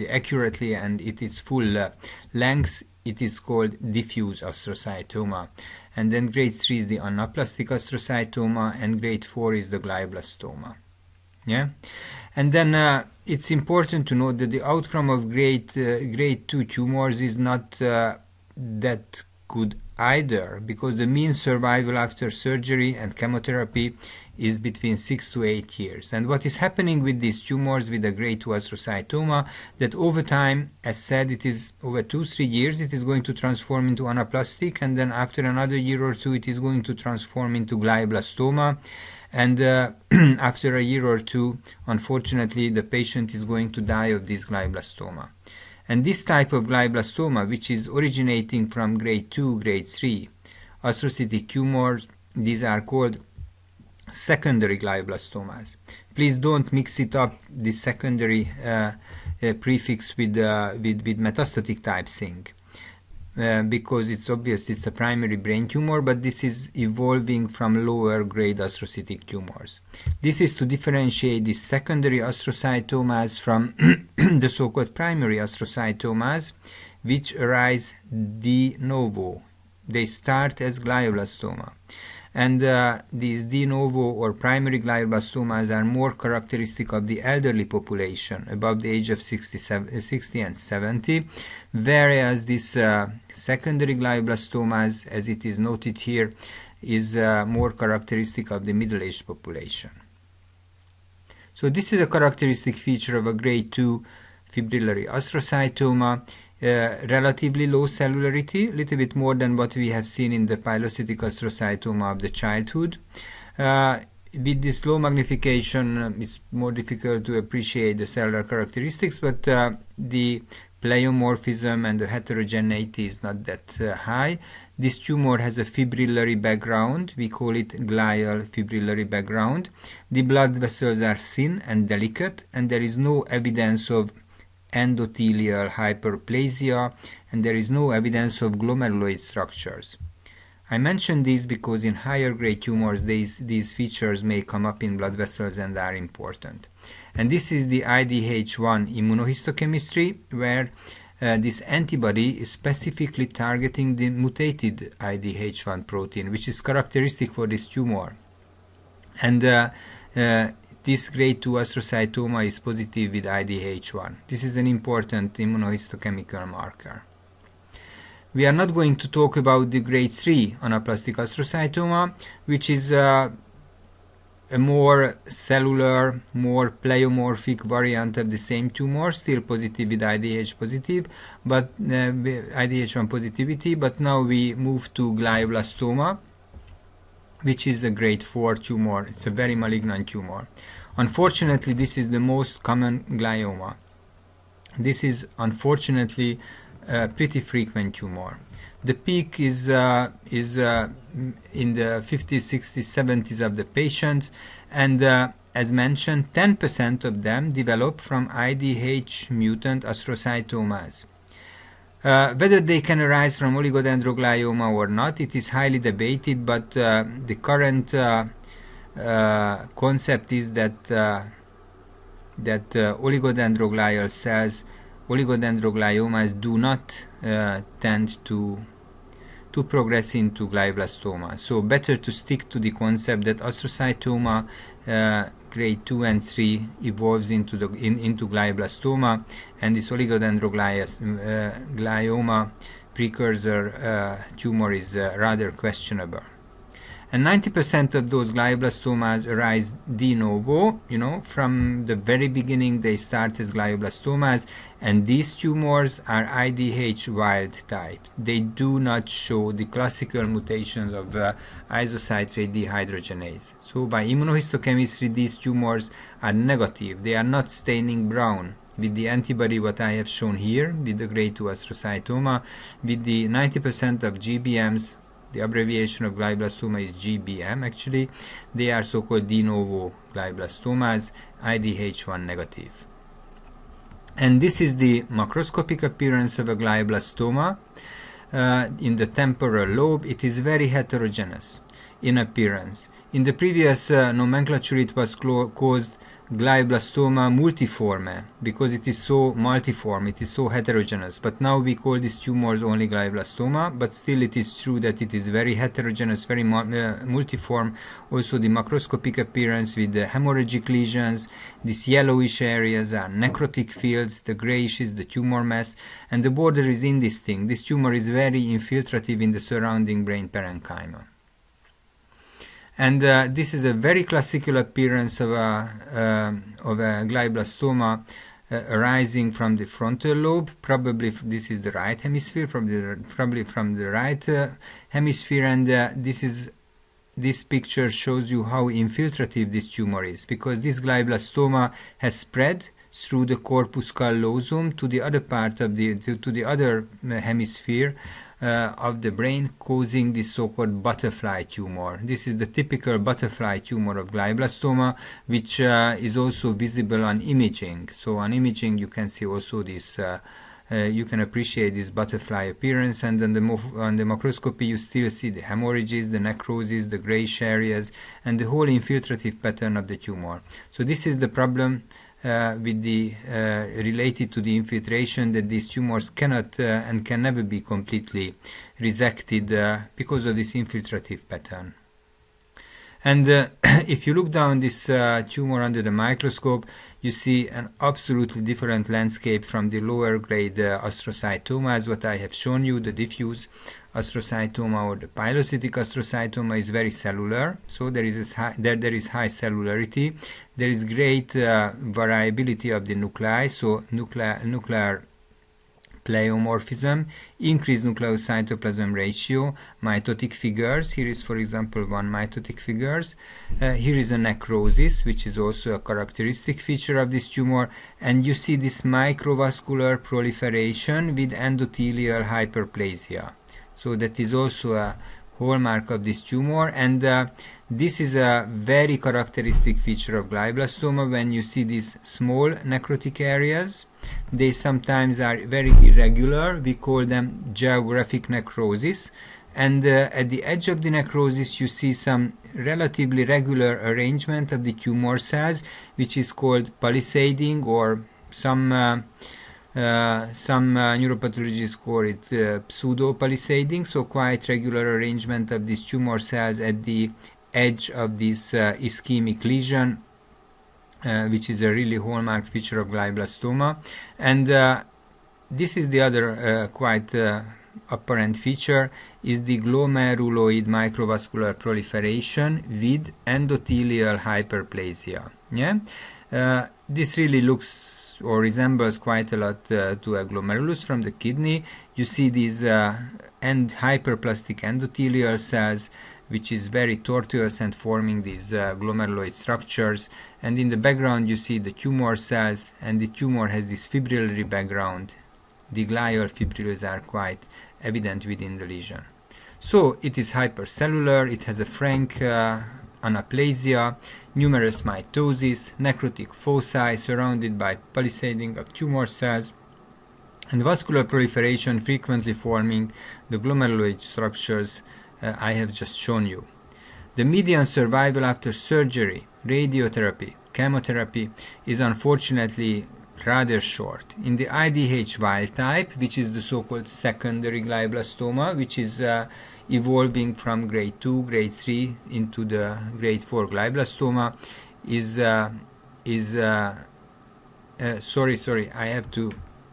accurately and it is full length, it is called diffuse astrocytoma. And then grade 3 is the anaplastic astrocytoma, and grade 4 is the glioblastoma. Yeah? And then it's important to note that the outcome of grade 2 tumors is not that good either, because the mean survival after surgery and chemotherapy is between 6 to 8 years. And what is happening with these tumors with the grade 2 astrocytoma, that over time, as said, it is over 2-3 years, it is going to transform into anaplastic, and then after another year or two, it is going to transform into glioblastoma. And after a year or two, unfortunately, the patient is going to die of this glioblastoma. And this type of glioblastoma, which is originating from grade 2, grade 3 astrocytic tumors, these are called secondary glioblastomas. Please don't mix it up, the secondary prefix with metastatic type thing, because it's obvious it's a primary brain tumor, but this is evolving from lower grade astrocytic tumors. This is to differentiate the secondary astrocytomas from the so-called primary astrocytomas, which arise de novo. They start as glioblastoma. And these de novo or primary glioblastomas are more characteristic of the elderly population above the age of 60 and 70, whereas this secondary glioblastomas, as it is noted here, is more characteristic of the middle-aged population. So this is a characteristic feature of a grade 2 fibrillary astrocytoma. Relatively low cellularity, a little bit more than what we have seen in the pilocytic astrocytoma of the childhood. With this low magnification, it's more difficult to appreciate the cellular characteristics, but the pleomorphism and the heterogeneity is not that high. This tumor has a fibrillary background. We call it glial fibrillary background. The blood vessels are thin and delicate, and there is no evidence of endothelial hyperplasia, and there is no evidence of glomeruloid structures. I mention these because in higher grade tumors these features may come up in blood vessels and are important. And this is the IDH1 immunohistochemistry, where this antibody is specifically targeting the mutated IDH1 protein, which is characteristic for this tumor. And this grade 2 astrocytoma is positive with IDH1. This is an important immunohistochemical marker. We are not going to talk about the grade 3 anaplastic astrocytoma, which is a more cellular, more pleomorphic variant of the same tumor, still positive with IDH positive, but IDH1 positivity. But now we move to glioblastoma, which is a grade 4 tumor. It's a very malignant tumor. Unfortunately, this is the most common glioma. This is unfortunately a pretty frequent tumor. The peak is in the 50s, 60s, 70s of the patients, and as mentioned, 10% of them develop from IDH mutant astrocytomas. Whether they can arise from oligodendroglioma or not, it is highly debated, but the current concept is that oligodendroglial cells, oligodendrogliomas, do not tend to progress into glioblastoma. So better to stick to the concept that astrocytoma, grade 2 and 3 evolves into glioblastoma, and this oligodendroglioma precursor tumor is rather questionable. And 90% of those glioblastomas arise de novo, from the very beginning they start as glioblastomas, and these tumors are IDH wild type. They do not show the classical mutations of isocitrate dehydrogenase. So by immunohistochemistry, these tumors are negative. They are not staining brown with the antibody what I have shown here, with the grade 2 astrocytoma, with the 90% of GBMs. The abbreviation of glioblastoma is GBM actually. They are so-called de novo glioblastomas, IDH1 negative. And this is the macroscopic appearance of a glioblastoma in the temporal lobe. It is very heterogeneous in appearance. In the previous nomenclature it was called glioblastoma multiforme because it is so multiform, it is so heterogeneous. But now we call these tumors only glioblastoma, but still it is true that it is very heterogeneous, very multiform. Also the macroscopic appearance with the hemorrhagic lesions, these yellowish areas are necrotic fields, the grayish is the tumor mass, and the border is indistinct. This tumor is very infiltrative in the surrounding brain parenchyma. And this is a very classical appearance of a glioblastoma arising from the frontal lobe. Probably this is the right hemisphere, probably from the right hemisphere, and this picture shows you how infiltrative this tumor is, because this glioblastoma has spread through the corpus callosum to the other part of to the other hemisphere of the brain, causing this so-called butterfly tumor. This is the typical butterfly tumor of glioblastoma, which is also visible on imaging. So on imaging you can see also this, you can appreciate this butterfly appearance, and on the macroscopy you still see the hemorrhages, the necrosis, the grayish areas, and the whole infiltrative pattern of the tumor. So this is the problem with the related to the infiltration, that these tumors cannot and can never be completely resected because of this infiltrative pattern. And if you look down this tumor under the microscope, you see an absolutely different landscape from the lower grade astrocytomas. What I have shown you, the diffuse astrocytoma or the pilocytic astrocytoma, is very cellular, so there is high cellularity. There is great variability of the nuclei, so nuclear pleomorphism, increased nucleocytoplasm ratio, mitotic figures. Here is, for example, one mitotic figures. Here is a necrosis, which is also a characteristic feature of this tumor, and you see this microvascular proliferation with endothelial hyperplasia. So that is also a hallmark of this tumor, and this is a very characteristic feature of glioblastoma. When you see these small necrotic areas, they sometimes are very irregular. We call them geographic necrosis, and at the edge of the necrosis you see some relatively regular arrangement of the tumor cells, which is called palisading, or some neuropathologists call it pseudo-palisading, so quite regular arrangement of these tumor cells at the edge of this ischemic lesion, which is a really hallmark feature of glioblastoma. And this is the other quite apparent feature, is the glomeruloid microvascular proliferation with endothelial hyperplasia. This really looks or resembles quite a lot to a glomerulus from the kidney. You see these hyperplastic endothelial cells, which is very tortuous and forming these glomeruloid structures, and in the background you see the tumor cells, and the tumor has this fibrillary background. The glial fibrils are quite evident within the lesion. So it is hypercellular, it has a frank anaplasia, numerous mitosis, necrotic foci surrounded by palisading of tumor cells, and vascular proliferation frequently forming the glomeruloid structures I have just shown you. The median survival after surgery, radiotherapy, chemotherapy is unfortunately rather short. In the IDH wild type, which is the so-called secondary glioblastoma, which is evolving from grade 2, grade 3 into the grade 4 glioblastoma, is sorry, I have to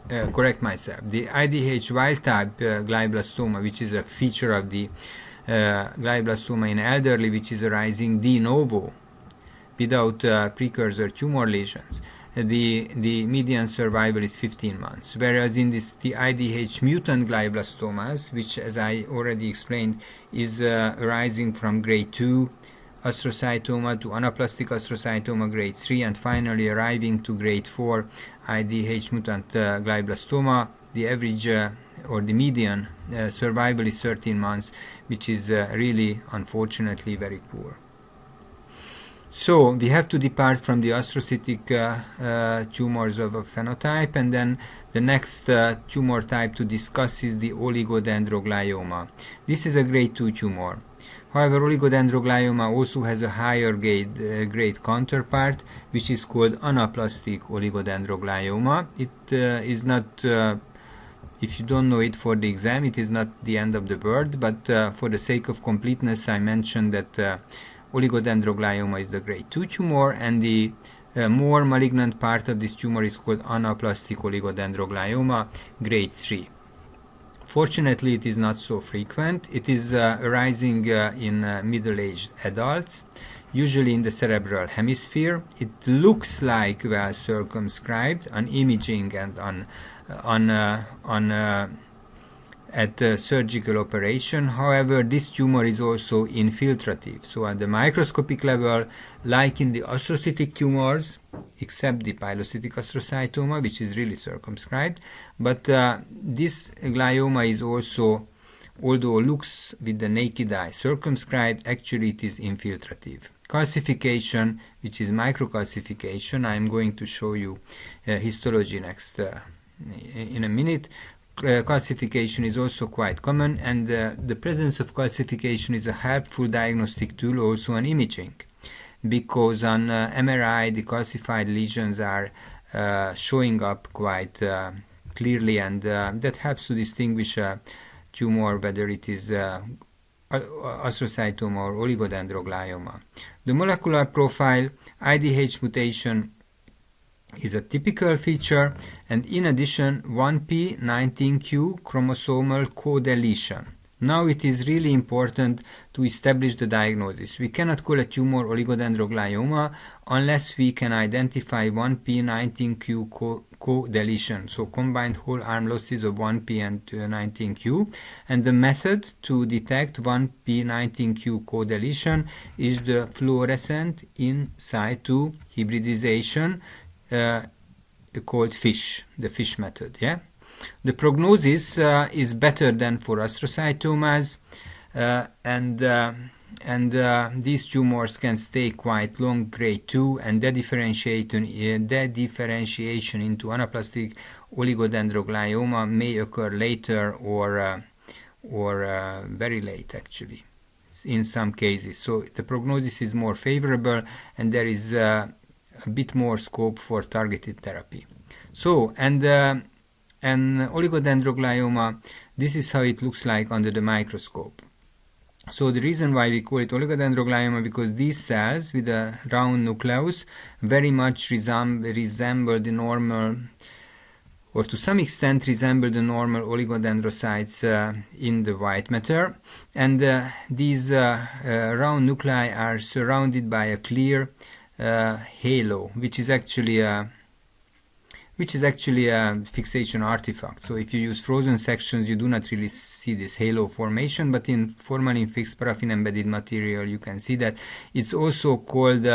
correct myself. The IDH wild-type glioblastoma, which is a feature of the glioblastoma in elderly, which is arising de novo without precursor tumor lesions, the median survival is 15 months. Whereas in the IDH mutant glioblastomas, which, as I already explained, is arising from grade 2 astrocytoma to anaplastic astrocytoma grade 3, and finally arriving to grade 4 IDH mutant glioblastoma, the average or the median survival is 13 months, which is really, unfortunately, very poor. So we have to depart from the astrocytic tumors of a phenotype, and then the next tumor type to discuss is the oligodendroglioma. This is a grade 2 tumor. However, oligodendroglioma also has a higher grade counterpart, which is called anaplastic oligodendroglioma. It is not, if you don't know it for the exam, it is not the end of the world, but for the sake of completeness, I mentioned that oligodendroglioma is the grade 2 tumor, and the more malignant part of this tumor is called anaplastic oligodendroglioma, grade 3. Fortunately, it is not so frequent. It is arising in middle-aged adults, usually in the cerebral hemisphere. It looks like well circumscribed on imaging and at surgical operation. However, this tumor is also infiltrative. So at the microscopic level, like in the astrocytic tumors, except the pilocytic astrocytoma, which is really circumscribed, but this glioma is also, although looks with the naked eye circumscribed, actually it is infiltrative. Calcification, which is microcalcification, I am going to show you histology next in a minute. Calcification is also quite common, and the presence of calcification is a helpful diagnostic tool also on imaging, because on MRI the calcified lesions are showing up quite clearly, and that helps to distinguish a tumor, whether it is astrocytoma or oligodendroglioma. The molecular profile, IDH mutation is a typical feature, and in addition 1p19q chromosomal co-deletion. Now it is really important to establish the diagnosis. We cannot call a tumor oligodendroglioma unless we can identify 1p19q co-deletion, so combined whole arm losses of 1p and 19q, and the method to detect 1p19q co-deletion is the fluorescent in situ hybridization called FISH, the FISH method. Yeah, the prognosis is better than for astrocytomas, and these tumors can stay quite long, grade 2, and the differentiation into anaplastic oligodendroglioma may occur later or very late, actually, in some cases. So the prognosis is more favorable, and there is a bit more scope for targeted therapy. So, and oligodendroglioma, this is how it looks like under the microscope. So the reason why we call it oligodendroglioma, because these cells with a round nucleus very much resemble the normal, or to some extent resemble the normal oligodendrocytes in the white matter, and these round nuclei are surrounded by a clear halo, which is actually a fixation artifact. So if you use frozen sections, you do not really see this halo formation, but in formalin fixed paraffin embedded material you can see that. It's also called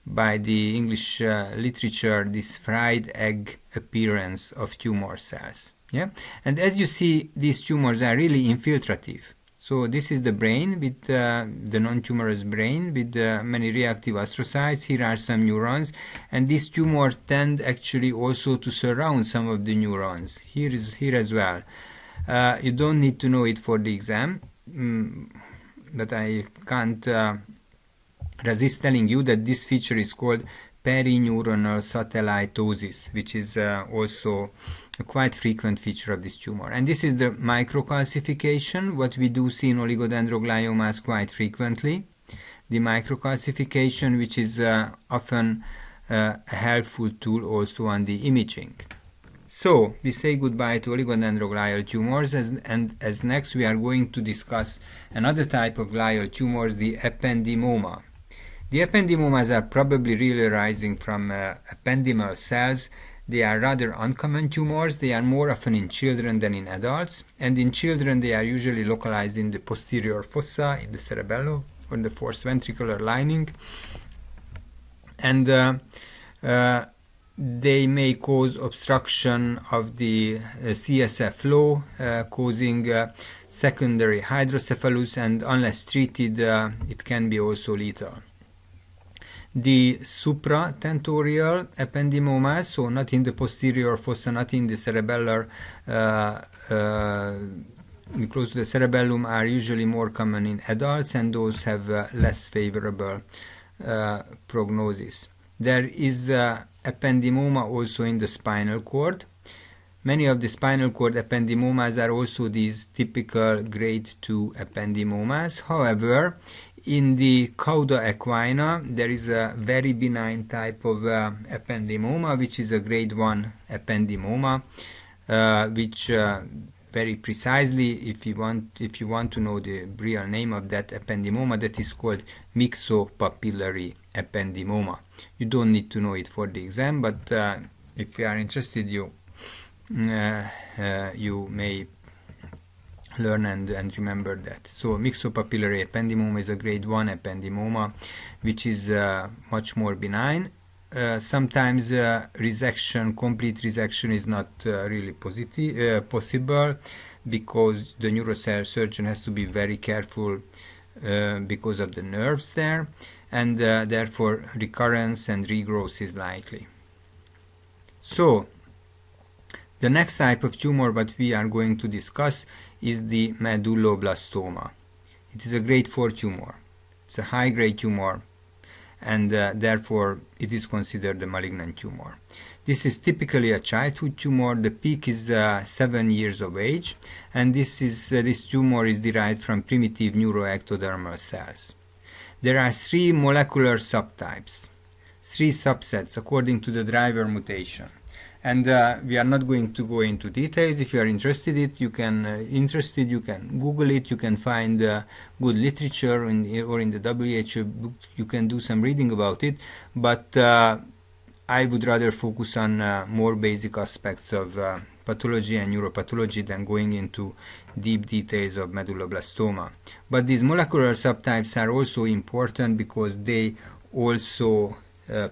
by the English literature this fried egg appearance of tumor cells. Yeah, and as you see, these tumors are really infiltrative. So this is the brain with the non-tumorous brain with many reactive astrocytes. Here are some neurons, and these tumors tend actually also to surround some of the neurons. Here as well. You don't need to know it for the exam, but I can't resist telling you that this feature is called perineuronal satellitosis, which is also a quite frequent feature of this tumor. And this is the microcalcification, what we do see in oligodendrogliomas quite frequently. the microcalcification, which is often a helpful tool also on the imaging. So we say goodbye to oligodendroglial tumors, and as next we are going to discuss another type of glial tumors, the ependymoma. The ependymomas are probably really arising from ependymal cells. They are rather uncommon tumors. They are more often in children than in adults, and in children they are usually localized in the posterior fossa, in the cerebellum, or the fourth ventricular lining, and they may cause obstruction of the CSF flow, causing secondary hydrocephalus, and unless treated, it can be also lethal. The supratentorial ependymomas, so not in the posterior fossa, not in the cerebellar, close to the cerebellum, are usually more common in adults, and those have less favorable prognosis. There is ependymoma also in the spinal cord. Many of the spinal cord ependymomas are also these typical grade 2 ependymomas. However, in the cauda equina, there is a very benign type of ependymoma, which is a grade 1 ependymoma, which very precisely, if you want to know the real name of that ependymoma, that is called myxopapillary ependymoma. You don't need to know it for the exam, but if you are interested, you may learn and remember that. So myxopapillary ependymoma is a grade 1 ependymoma, which is much more benign. Sometimes resection, complete resection, is not really possible, because the neurosurgeon has to be very careful because of the nerves there, and therefore recurrence and regrowth is likely. So the next type of tumor that we are going to discuss is the medulloblastoma. It is a grade 4 tumor. It's a high-grade tumor, and therefore it is considered a malignant tumor. This is typically a childhood tumor. The peak is 7 years of age, and this tumor is derived from primitive neuroectodermal cells. There are 3 molecular subtypes, 3 subsets according to the driver mutation. And we are not going to go into details. If you are interested, you can Google it. You can find good literature or in the WHO book. You can do some reading about it. But I would rather focus on more basic aspects of pathology and neuropathology than going into deep details of medulloblastoma. But these molecular subtypes are also important because they also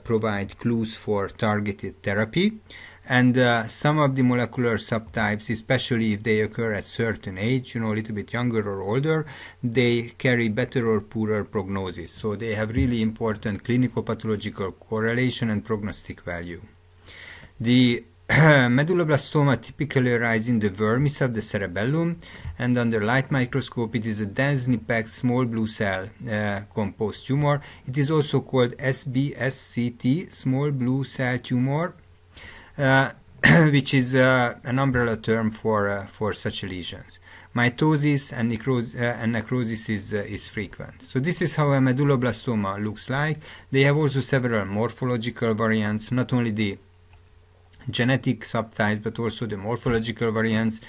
provide clues for targeted therapy. And some of the molecular subtypes, especially if they occur at certain age, a little bit younger or older, they carry better or poorer prognosis. So they have really important clinical pathological correlation and prognostic value. The medulloblastoma typically arise in the vermis of the cerebellum, and under light microscope it is a densely packed small blue cell composed tumor. It is also called SBSCT, small blue cell tumor, which is an umbrella term for such lesions. Mitosis and necrosis is frequent. So this is how a medulloblastoma looks like. They have also several morphological variants, not only the genetic subtypes but also the morphological variants.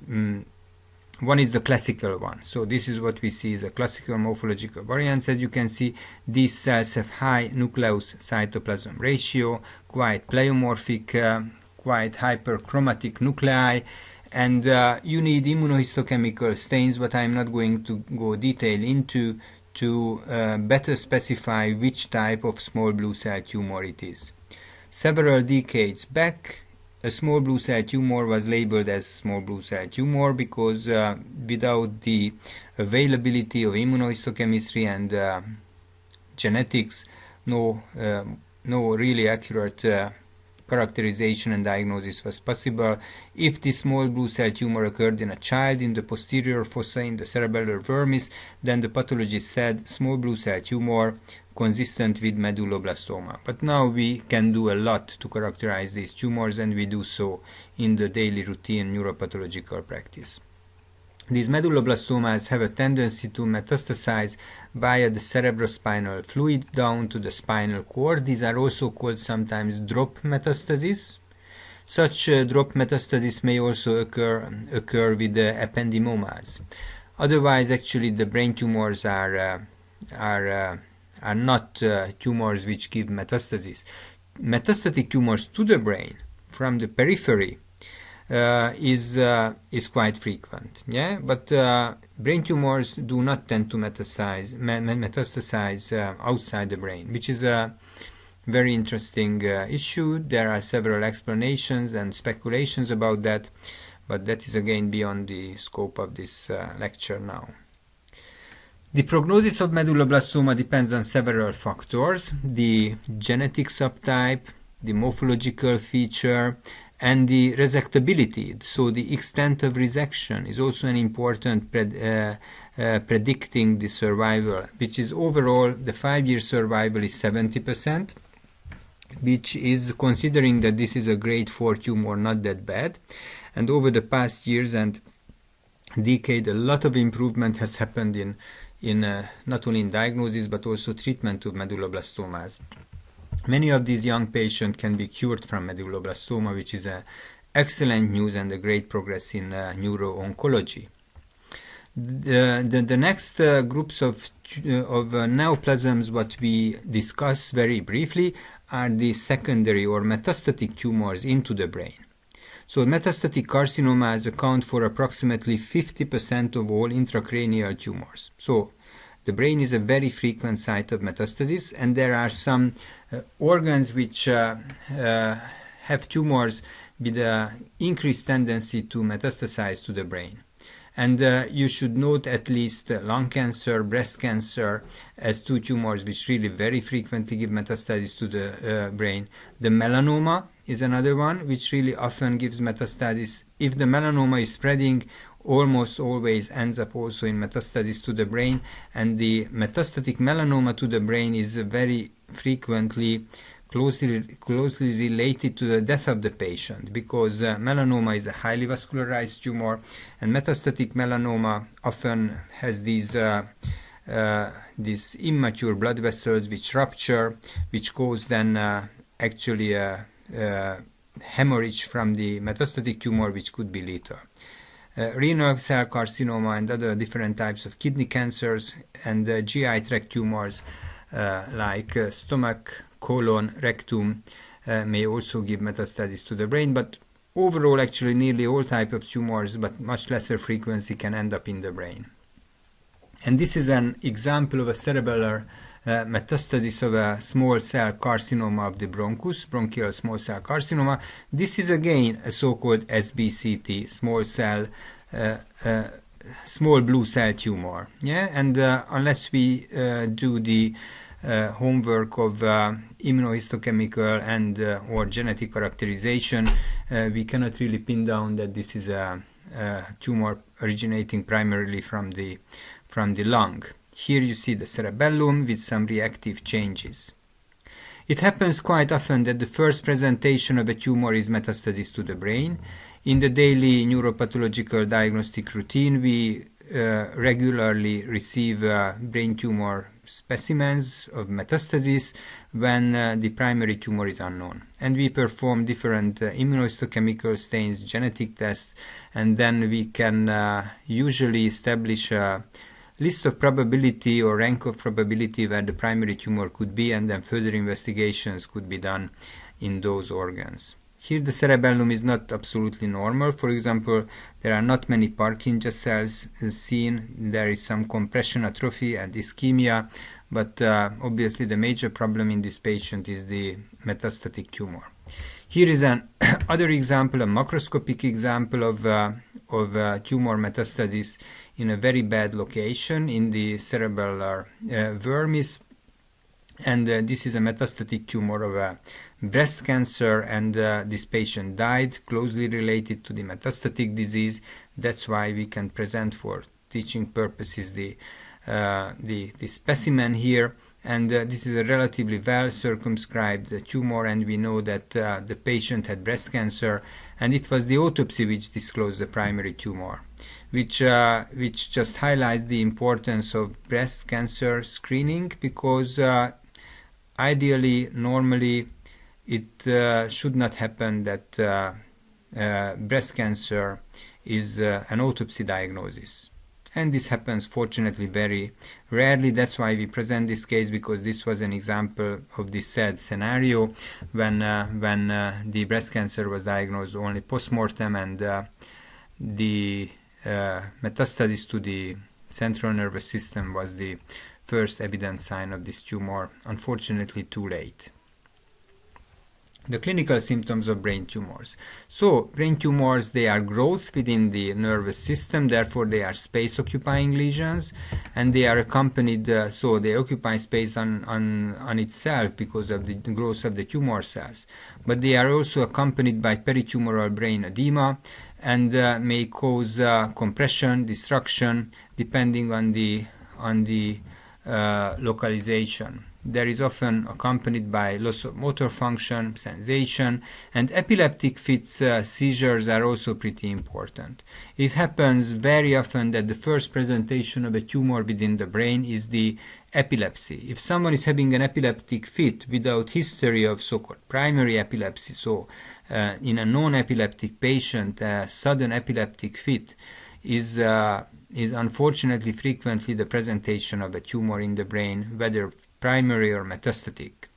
One is the classical one. So this is what we see is a classical morphological variance. As you can see, these cells have high nucleus cytoplasm ratio, quite pleomorphic, quite hyperchromatic nuclei, and you need immunohistochemical stains, but I'm not going to go detail into to better specify which type of small blue cell tumor it is. Several decades back, a small blue cell tumor was labeled as small blue cell tumor because without the availability of immunohistochemistry and genetics, no really accurate characterization and diagnosis was possible. If the small blue cell tumor occurred in a child in the posterior fossa in the cerebellar vermis, then the pathologist said small blue cell tumor consistent with medulloblastoma. But now we can do a lot to characterize these tumors, and we do so in the daily routine neuropathological practice. These medulloblastomas have a tendency to metastasize via the cerebrospinal fluid down to the spinal cord. These are also called sometimes drop metastases. Such drop metastases may also occur with the ependymomas. Otherwise, actually, the brain tumors are not tumors which give metastases. Metastatic tumors to the brain from the periphery is quite frequent, yeah. But brain tumors do not tend to metastasize outside the brain, which is a very interesting issue. There are several explanations and speculations about that, but that is again beyond the scope of this lecture now. The prognosis of medulloblastoma depends on several factors: the genetic subtype, the morphological feature, and the resectability. So the extent of resection is also an important predicting the survival, which is overall the 5-year survival is 70%, which is, considering that this is a grade 4 tumor, not that bad. And over the past years and decade, a lot of improvement has happened in not only in diagnosis but also treatment of medulloblastomas. Many of these young patients can be cured from medulloblastoma, which is excellent news and a great progress in neuro-oncology. The next groups of neoplasms, what we discuss very briefly, are the secondary or metastatic tumors into the brain. So metastatic carcinomas account for approximately 50% of all intracranial tumors. So the brain is a very frequent site of metastasis, and there are some organs which have tumors with an increased tendency to metastasize to the brain. And you should note at least lung cancer, breast cancer as two tumors which really very frequently give metastasis to the brain. The melanoma is another one which really often gives metastasis. If the melanoma is spreading, almost always ends up also in metastasis to the brain, and the metastatic melanoma to the brain is very frequently closely related to the death of the patient, because melanoma is a highly vascularized tumor, and metastatic melanoma often has these immature blood vessels which rupture, which cause then actually a hemorrhage from the metastatic tumor, which could be lethal. Renal cell carcinoma and other different types of kidney cancers and GI tract tumors like stomach, colon, rectum may also give metastasis to the brain, but overall actually nearly all types of tumors, but much lesser frequency, can end up in the brain. And this is an example of a cerebellar metastasis of a small cell carcinoma of the bronchus, bronchial small cell carcinoma. This is again a so-called SBCT, small blue cell tumor. Yeah, and unless we do the homework of immunohistochemical and or genetic characterization, we cannot really pin down that this is a tumor originating primarily from the lung. Here you see the cerebellum with some reactive changes. It happens quite often that the first presentation of a tumor is metastasis to the brain. In the daily neuropathological diagnostic routine, we regularly receive brain tumor specimens of metastasis when the primary tumor is unknown. And we perform different immunohistochemical stains, genetic tests, and then we can usually establish a list of probability or rank of probability where the primary tumor could be, and then further investigations could be done in those organs. Here the cerebellum is not absolutely normal. For example, there are not many Purkinje cells seen. There is some compression atrophy and ischemia, but obviously the major problem in this patient is the metastatic tumor. Here is an other example, a macroscopic example of tumor metastasis in a very bad location in the cerebellar vermis. And this is a metastatic tumor of breast cancer, and this patient died, closely related to the metastatic disease. That's why we can present for teaching purposes the specimen here. And this is a relatively well circumscribed tumor, and we know that the patient had breast cancer, and it was the autopsy which disclosed the primary tumor. which just highlights the importance of breast cancer screening, because ideally, normally, it should not happen that breast cancer is an autopsy diagnosis. And this happens, fortunately, very rarely. That's why we present this case, because this was an example of this sad scenario when the breast cancer was diagnosed only post-mortem, and the metastasis to the central nervous system was the first evident sign of this tumor, unfortunately too late. The clinical symptoms of brain tumors. So, brain tumors, they are growth within the nervous system, therefore they are space-occupying lesions, and they are accompanied, so they occupy space on itself because of the growth of the tumor cells. But they are also accompanied by peritumoral brain edema, and may cause compression, destruction, depending on the localization. There is often accompanied by loss of motor function, sensation, and epileptic fits, seizures are also pretty important. It happens very often that the first presentation of a tumor within the brain is the epilepsy. If someone is having an epileptic fit without history of so-called primary epilepsy, so in a non-epileptic patient, a sudden epileptic fit is unfortunately frequently the presentation of a tumor in the brain, whether primary or metastatic.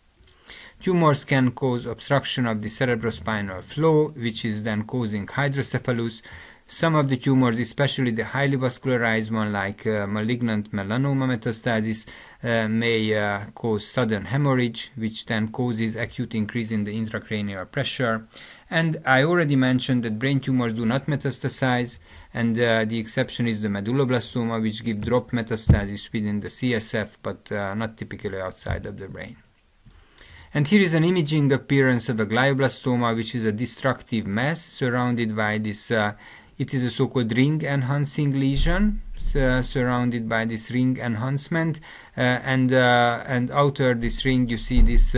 Tumors can cause obstruction of the cerebrospinal flow, which is then causing hydrocephalus. Some of the tumors, especially the highly vascularized one like malignant melanoma metastasis, may cause sudden hemorrhage, which then causes acute increase in the intracranial pressure. And I already mentioned that brain tumors do not metastasize, and the exception is the Medulloblastomas, which give drop metastasis within the CSF, but not typically outside of the brain. And here is an imaging appearance of a glioblastoma, which is a destructive mass surrounded by this, it is a so-called ring-enhancing lesion, surrounded by this ring enhancement, and outer this ring you see this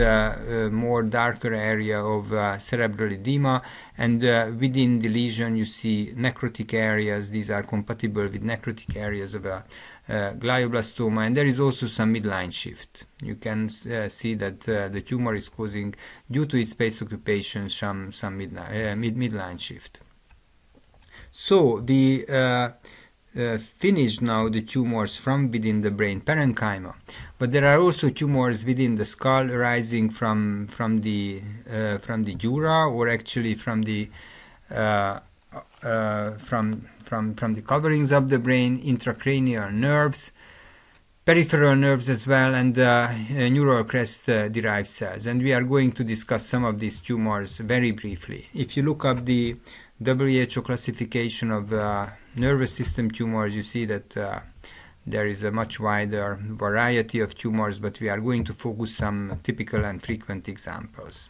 more darker area of cerebral edema, and within the lesion you see necrotic areas. These are compatible with necrotic areas of a glioblastoma, and there is also some midline shift. You can see that the tumor is causing, due to its space occupation, some midline shift. So the finished now the tumors from within the brain, parenchyma, but there are also tumors within the skull arising from the dura, or actually from the coverings of the brain, intracranial nerves, peripheral nerves as well, and neural crest derived cells. And we are going to discuss some of these tumors very briefly. If you look up the WHO classification of nervous system tumors, you see that there is a much wider variety of tumors, but we are going to focus some typical and frequent examples.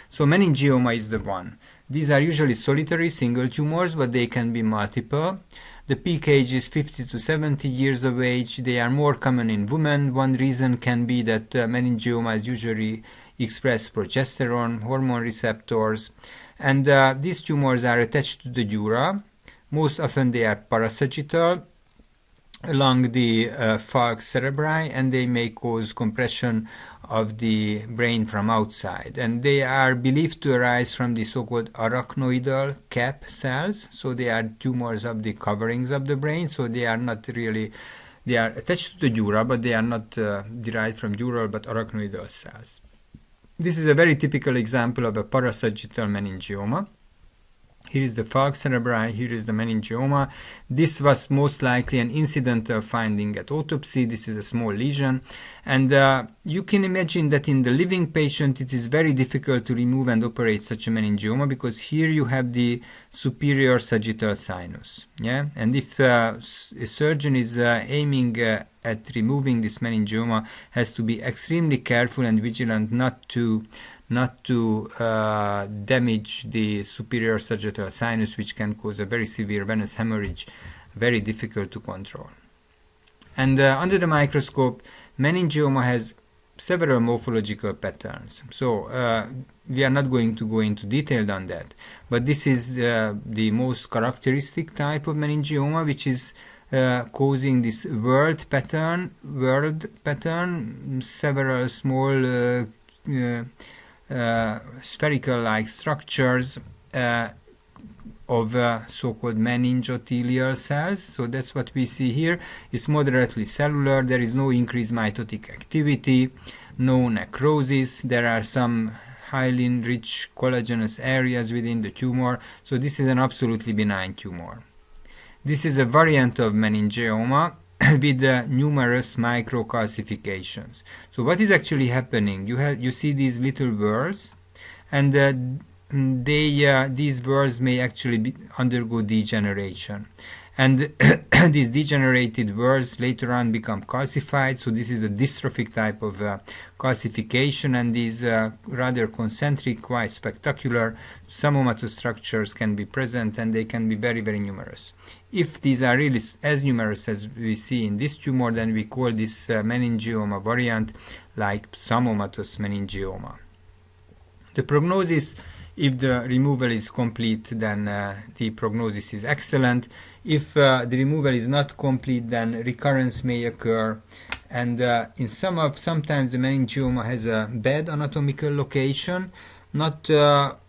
So meningioma is the one. These are usually solitary single tumors, but they can be multiple. The peak age is 50 to 70 years of age. They are more common in women. One reason can be that meningiomas usually express progesterone hormone receptors, and these tumors are attached to the dura. Most often they are parasagittal along the falx cerebri, and they may cause compression of the brain from outside. And they are believed to arise from the so-called arachnoidal cap cells. So they are tumors of the coverings of the brain. So they are not really, they are attached to the dura, but they are not derived from dural but arachnoidal cells. This is a very typical example of a parasagittal meningioma. Here is the falx cerebri, here is the meningioma. This was most likely an incidental finding at autopsy. This is a small lesion. And you can imagine that in the living patient it is very difficult to remove and operate such a meningioma, because here you have the superior sagittal sinus. Yeah? And if a surgeon is aiming at removing this meningioma, has to be extremely careful and vigilant not to damage the superior sagittal sinus, which can cause a very severe venous hemorrhage, very difficult to control. And under the microscope, meningioma has several morphological patterns. So we are not going to go into detail on that, but this is the most characteristic type of meningioma, which is causing this whorled pattern, several small spherical-like structures of so-called meningothelial cells. So that's what we see here. It's moderately cellular. There is no increased mitotic activity, no necrosis. There are some highly enriched collagenous areas within the tumor. So this is an absolutely benign tumor. This is a variant of meningioma with numerous microcalcifications. So what is actually happening? You see these little whorls, and these whorls may actually undergo degeneration, and these degenerated whorls later on become calcified. So this is a dystrophic type of calcification, and these rather concentric, quite spectacular pseudomatostructures can be present, and they can be very, very numerous. If these are really as numerous as we see in this tumor, then we call this meningioma variant like pseudomatous meningioma. The prognosis, if the removal is complete, then the prognosis is excellent. If the removal is not complete, then recurrence may occur. And sometimes the meningioma has a bad anatomical location, not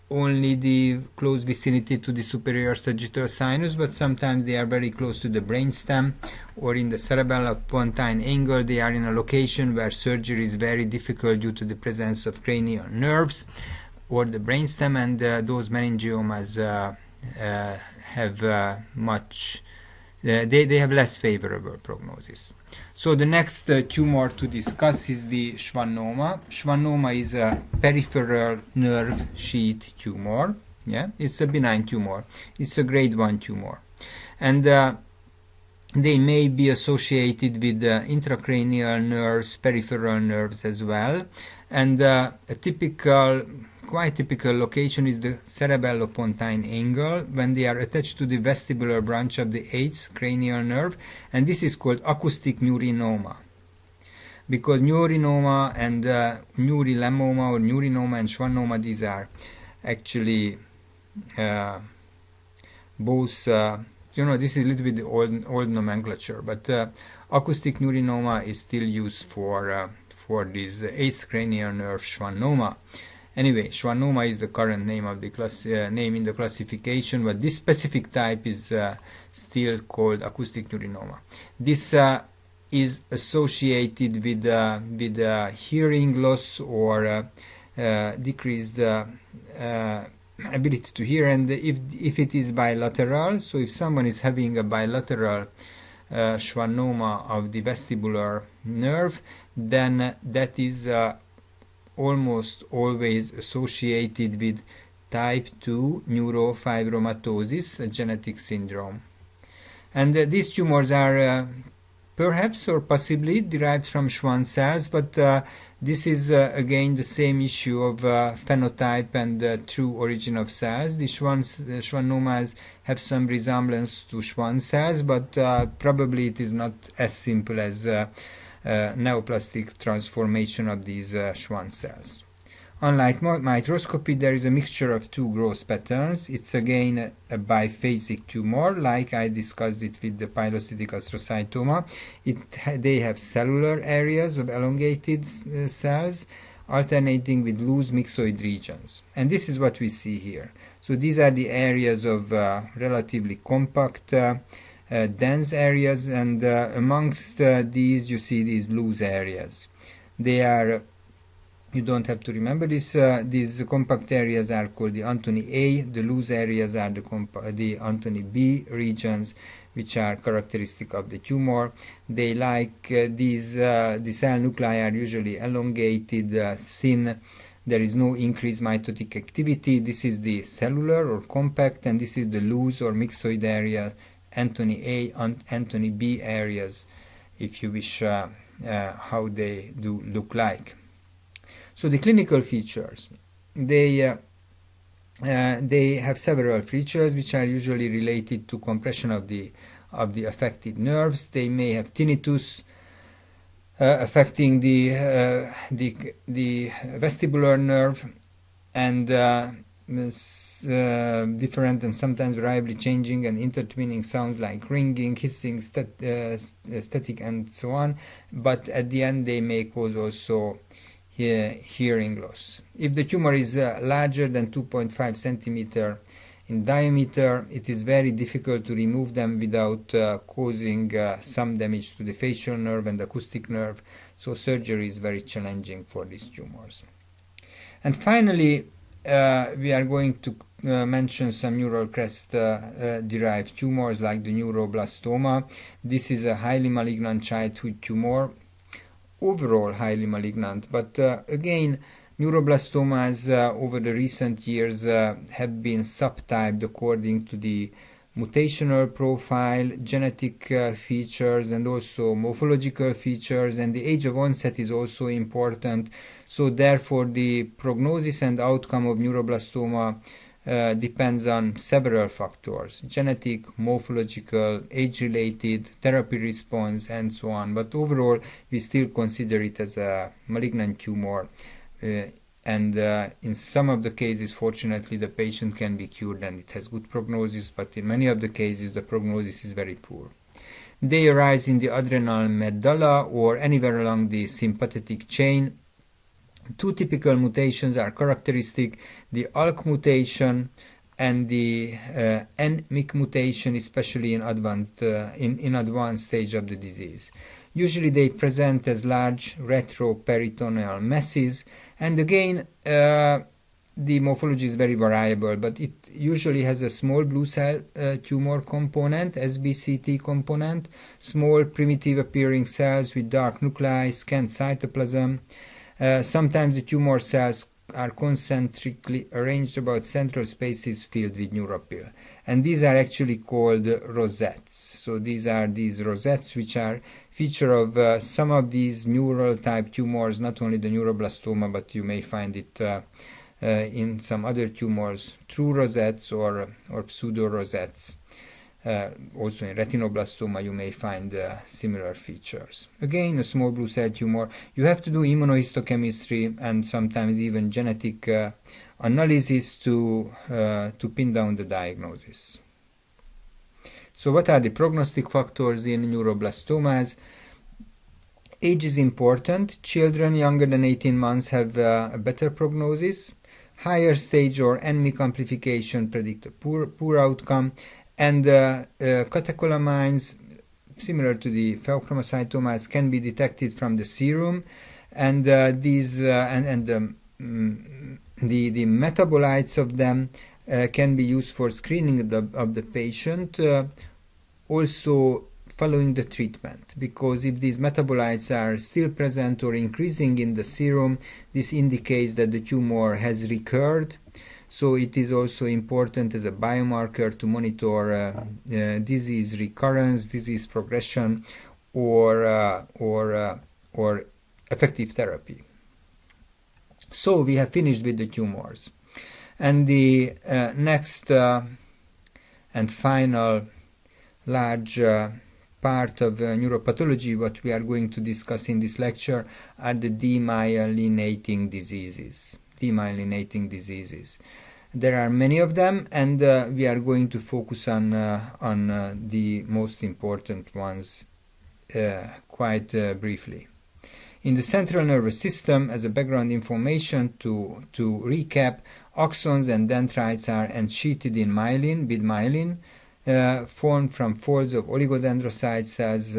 only the close vicinity to the superior sagittal sinus, but sometimes they are very close to the brainstem, or in the cerebral pontine angle. They are in a location where surgery is very difficult due to the presence of cranial nerves or the brainstem, and those meningiomas have they have less favorable prognosis. So the next tumor to discuss is the Schwannoma. Schwannoma is a peripheral nerve sheath tumor. Yeah, it's a benign tumor. It's a grade 1 tumor, and they may be associated with intracranial nerves, peripheral nerves as well. And a quite typical location is the cerebellopontine angle, when they are attached to the vestibular branch of the 8th cranial nerve, and this is called acoustic neurinoma, because neurinoma and neurilemoma, or neurinoma and schwannoma, these are actually both this is a little bit the old nomenclature, but acoustic neurinoma is still used for this 8th cranial nerve schwannoma. Anyway, Schwannoma is the current name of the name in the classification, but this specific type is still called acoustic neurinoma. This is associated with hearing loss or decreased ability to hear, and if it is bilateral, so if someone is having a bilateral schwannoma of the vestibular nerve, then that is almost always associated with type 2 neurofibromatosis, a genetic syndrome. And these tumors are perhaps or possibly derived from Schwann cells, but this is again the same issue of phenotype and true origin of cells. The Schwannomas have some resemblance to Schwann cells, but probably it is not as simple as neoplastic transformation of these Schwann cells. On light microscopy, there is a mixture of two growth patterns. It's again a biphasic tumor, like I discussed it with the pilocytic astrocytoma. They have cellular areas of elongated cells alternating with loose myxoid regions. And this is what we see here. So these are the areas of relatively compact dense areas, and amongst these you see these loose areas. They are, you don't have to remember this, these compact areas are called the Anthony A, the loose areas are the Anthony B regions, which are characteristic of the tumor. They like the cell nuclei are usually elongated, thin. There is no increased mitotic activity. This is the cellular or compact, and this is the loose or myxoid area, Anthony A and Anthony B areas, if you wish, how they do look like. So the clinical features, they have several features which are usually related to compression of the affected nerves. They may have tinnitus, affecting the vestibular nerve, and different and sometimes variably changing and intertwining sounds like ringing, hissing, static, and so on. But at the end, they may cause also hearing loss. If the tumor is larger than 2.5 centimeter in diameter, it is very difficult to remove them without causing some damage to the facial nerve and acoustic nerve. So surgery is very challenging for these tumors. And finally, we are going to mention some neural crest derived tumors like the neuroblastoma. This is a highly malignant childhood tumor, overall highly malignant, but again, neuroblastomas over the recent years have been subtyped according to the mutational profile, genetic features, and also morphological features, and the age of onset is also important. So therefore, the prognosis and outcome of neuroblastoma depends on several factors: genetic, morphological, age-related, therapy response, and so on. But overall, we still consider it as a malignant tumor. And in some of the cases, fortunately, the patient can be cured and it has good prognosis, but in many of the cases, the prognosis is very poor. They arise in the adrenal medulla or anywhere along the sympathetic chain. Two typical mutations are characteristic: the ALK mutation and the NMIC mutation, especially in advanced stage of the disease. Usually they present as large retroperitoneal masses, and again the morphology is very variable, but it usually has a small blue cell tumor component, SBCT component, small primitive appearing cells with dark nuclei, scant cytoplasm. Sometimes the tumor cells are concentrically arranged about central spaces filled with neuropil, and these are actually called rosettes. So these are these rosettes which are feature of some of these neural type tumors, not only the neuroblastoma, but you may find it in some other tumors, true rosettes or pseudo rosettes. Also in retinoblastoma you may find similar features. Again, a small blue cell tumor. You have to do immunohistochemistry and sometimes even genetic analysis to pin down the diagnosis. So what are the prognostic factors in neuroblastomas? Age is important. Children younger than 18 months have a better prognosis. Higher stage or NMIC amplification predict a poor outcome. And catecholamines, similar to the pheochromocytomas, can be detected from the serum, and these the metabolites of them can be used for screening of the patient, also following the treatment, because if these metabolites are still present or increasing in the serum, this indicates that the tumor has recurred. So it is also important as a biomarker to monitor disease recurrence, disease progression, or effective therapy. So we have finished with the tumors, and the next and final large part of neuropathology, what we are going to discuss in this lecture, are the demyelinating diseases. There are many of them, and we are going to focus on the most important ones quite briefly. In the central nervous system, as a background information to recap, axons and dendrites are ensheathed in myelin, with myelin, formed from folds of oligodendrocyte cells,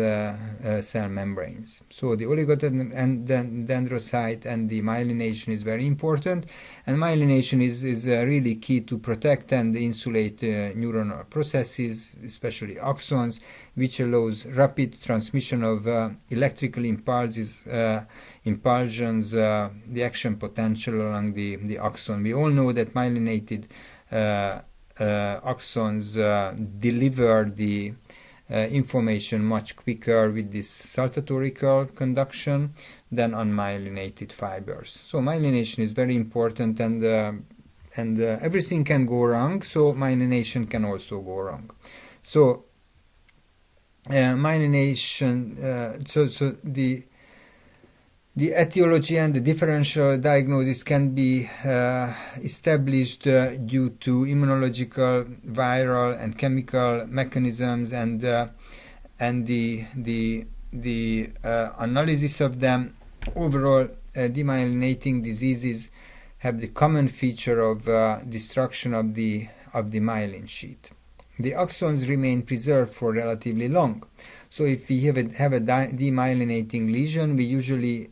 cell membranes. So the oligodendrocyte and the myelination is very important, and myelination is really key to protect and insulate neuronal processes, especially axons, which allows rapid transmission of electrical impulsions, the action potential along the axon. We all know that myelinated axons deliver the information much quicker with this saltatorical conduction than unmyelinated fibers. So myelination is very important, and everything can go wrong, so myelination can also go wrong. So myelination, so the The etiology and the differential diagnosis can be established due to immunological, viral, and chemical mechanisms, and the analysis of them. Overall, demyelinating diseases have the common feature of destruction of the myelin sheath. The axons remain preserved for relatively long. So if we have a demyelinating lesion, we usually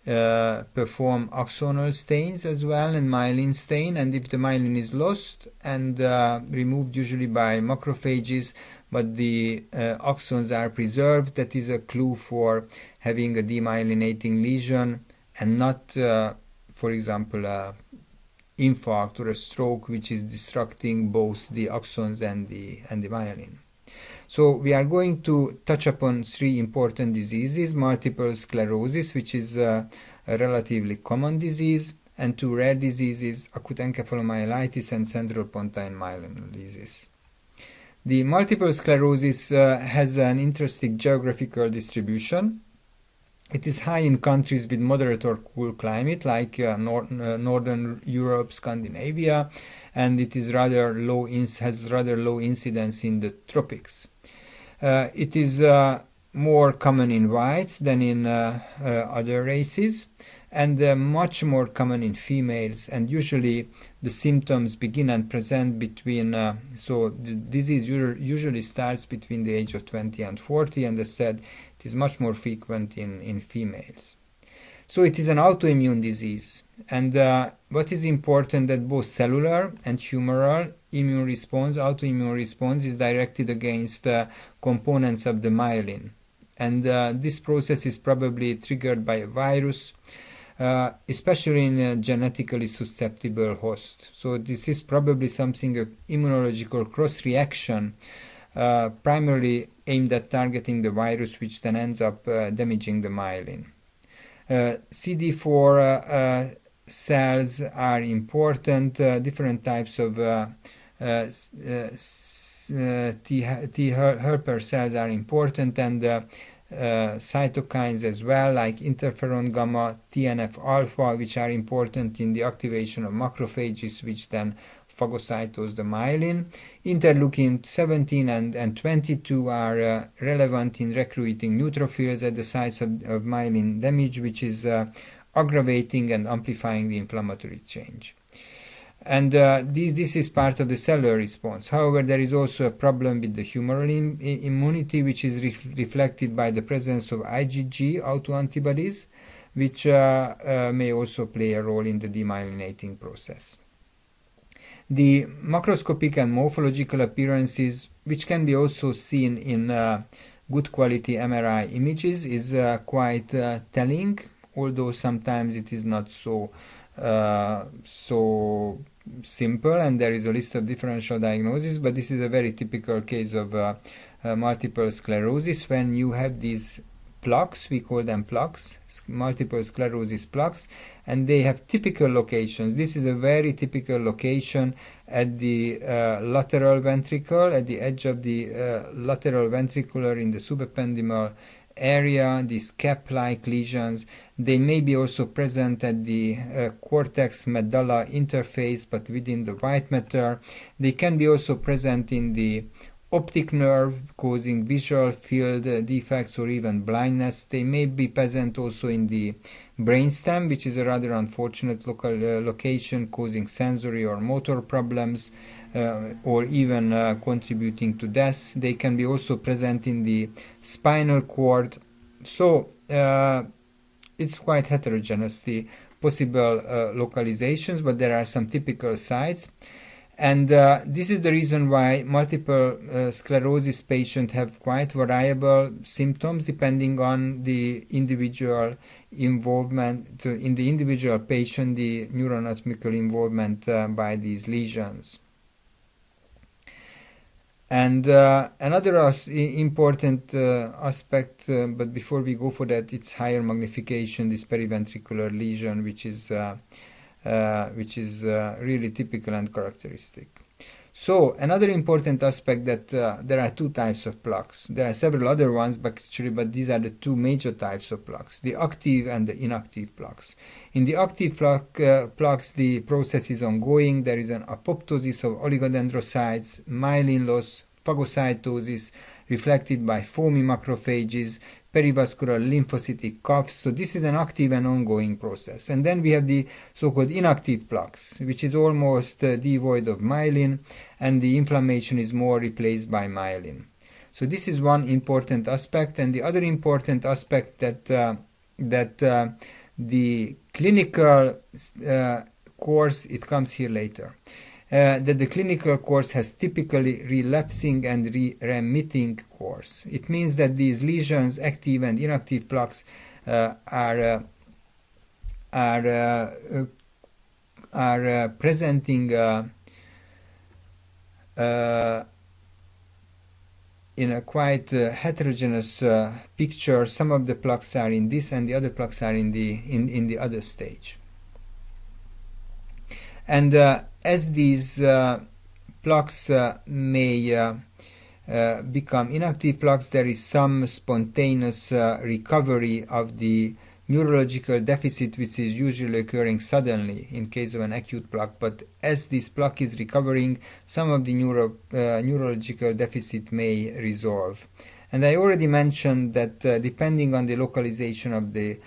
perform axonal stains as well, and myelin stain, and if the myelin is lost and removed usually by macrophages, but the axons are preserved, that is a clue for having a demyelinating lesion, and not, for example, a infarct or a stroke which is destructing both the axons and the myelin. So we are going to touch upon three important diseases: multiple sclerosis, which is a relatively common disease, and two rare diseases: acute encephalomyelitis and central pontine myelinolysis. The multiple sclerosis has an interesting geographical distribution. It is high in countries with moderate or cool climate, like Northern Europe, Scandinavia, and it is has rather low incidence in the tropics. It is more common in whites than in other races, and much more common in females, and usually the symptoms begin and present between, so the disease usually starts between the age of 20 and 40, and as said, it is much more frequent in females. So it is an autoimmune disease, and what is important that both cellular and humoral autoimmune response is directed against components of the myelin, and this process is probably triggered by a virus, especially in a genetically susceptible host. So this is probably something, an immunological cross-reaction, primarily aimed at targeting the virus, which then ends up damaging the myelin. CD4 cells are important. Different types of T helper cells are important, and cytokines as well, like interferon gamma, TNF alpha, which are important in the activation of macrophages, which then phagocytose the myelin. Interleukin 17 and 22 are relevant in recruiting neutrophils at the sites of myelin damage, which is aggravating and amplifying the inflammatory change. And this is part of the cellular response. However, there is also a problem with the humoral immunity, which is reflected by the presence of IgG autoantibodies, which may also play a role in the demyelinating process. The macroscopic and morphological appearances, which can be also seen in good quality MRI images, is quite telling, although sometimes it is not so simple, and there is a list of differential diagnoses, but this is a very typical case of multiple sclerosis, when you have these plaques, we call them plaques, multiple sclerosis plaques, and they have typical locations. This is a very typical location at the lateral ventricle, at the edge of the lateral ventricular in the subependymal area, these cap-like lesions. They may be also present at the cortex medulla interface, but within the white matter. They can be also present in the optic nerve, causing visual field defects or even blindness. They may be present also in the brainstem, which is a rather unfortunate location, causing sensory or motor problems, or even contributing to death. They can be also present in the spinal cord. So it's quite heterogeneous, the possible localizations, but there are some typical sites. And this is the reason why multiple sclerosis patients have quite variable symptoms depending on the individual involvement, in the individual patient, the neuroanatomical involvement by these lesions. And another important aspect, but before we go for that, it's higher magnification, this periventricular lesion, which is really typical and characteristic. So another important aspect that there are two types of plaques. There are several other ones, but these are the two major types of plaques: the active and the inactive plaques. In the active plaques, the process is ongoing. There is an apoptosis of oligodendrocytes, myelin loss, phagocytosis, reflected by foamy macrophages, perivascular lymphocytic coughs. So this is an active and ongoing process. And then we have the so-called inactive plaques, which is almost devoid of myelin, and the inflammation is more replaced by myelin. So this is one important aspect. And the other important aspect that the clinical course, it comes here later, that the clinical course has typically relapsing and remitting course. It means that these lesions, active and inactive plaques, are presenting in a quite heterogeneous picture. Some of the plaques are in this, and the other plaques are in the other stage. And as these plaques may become inactive plaques, there is some spontaneous recovery of the neurological deficit, which is usually occurring suddenly in case of an acute plaque. But as this plaque is recovering, some of the neurological deficit may resolve. And I already mentioned that depending on the localization of the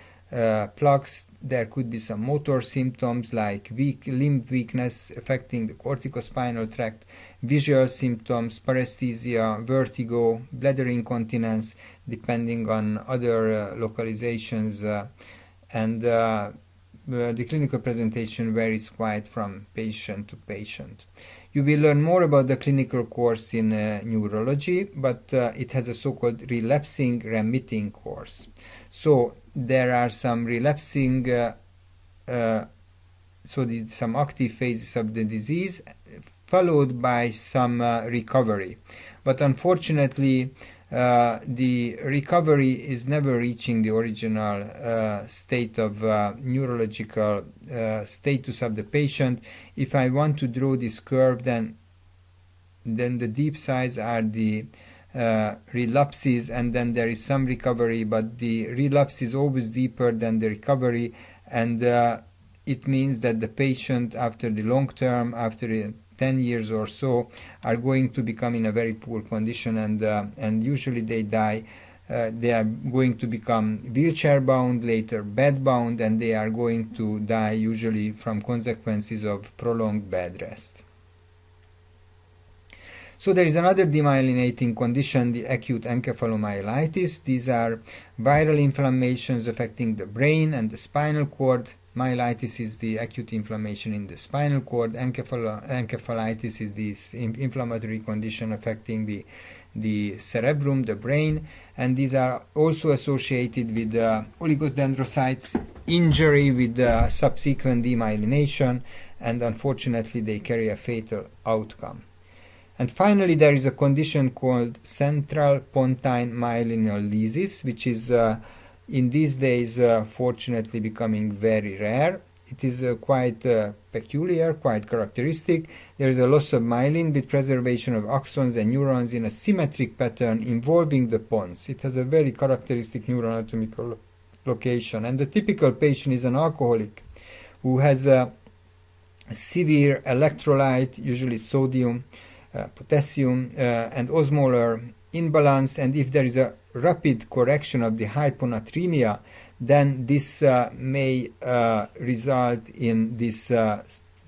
plaques, there could be some motor symptoms like limb weakness affecting the corticospinal tract, visual symptoms, paresthesia, vertigo, bladder incontinence, depending on other localizations, and the clinical presentation varies quite from patient to patient. You will learn more about the clinical course in neurology, but it has a so-called relapsing remitting course. So there are some relapsing, some active phases of the disease, followed by some recovery. But unfortunately, the recovery is never reaching the original state of neurological status of the patient. If I want to draw this curve, then the deep sides are the relapses, and then there is some recovery, but the relapse is always deeper than the recovery, and it means that the patient, after the long term, after 10 years or so, are going to become in a very poor condition, and usually they die. They are going to become wheelchair bound, later bed bound, and they are going to die usually from consequences of prolonged bed rest. So there is another demyelinating condition, the acute encephalomyelitis. These are viral inflammations affecting the brain and the spinal cord. Myelitis is the acute inflammation in the spinal cord. Encephalitis is this inflammatory condition affecting the cerebrum, the brain, and these are also associated with oligodendrocytes injury with subsequent demyelination, and unfortunately they carry a fatal outcome. And finally, there is a condition called central pontine myelinolysis, which is in these days fortunately becoming very rare. It is quite peculiar, quite characteristic. There is a loss of myelin with preservation of axons and neurons in a symmetric pattern involving the pons. It has a very characteristic neuroanatomical location. And the typical patient is an alcoholic who has a severe electrolyte, usually sodium, potassium, and osmolar imbalance, and if there is a rapid correction of the hyponatremia, then this may result in this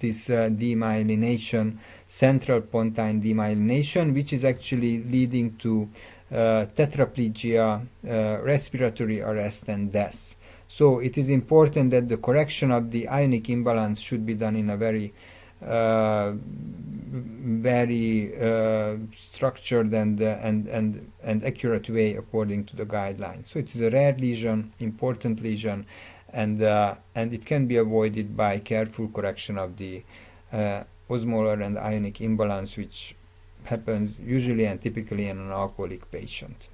demyelination, central pontine demyelination, which is actually leading to tetraplegia, respiratory arrest, and death. So it is important that the correction of the ionic imbalance should be done in a very structured and accurate way according to the guidelines. So it is a rare lesion, important lesion, and it can be avoided by careful correction of the osmolar and ionic imbalance, which happens usually and typically in an alcoholic patient.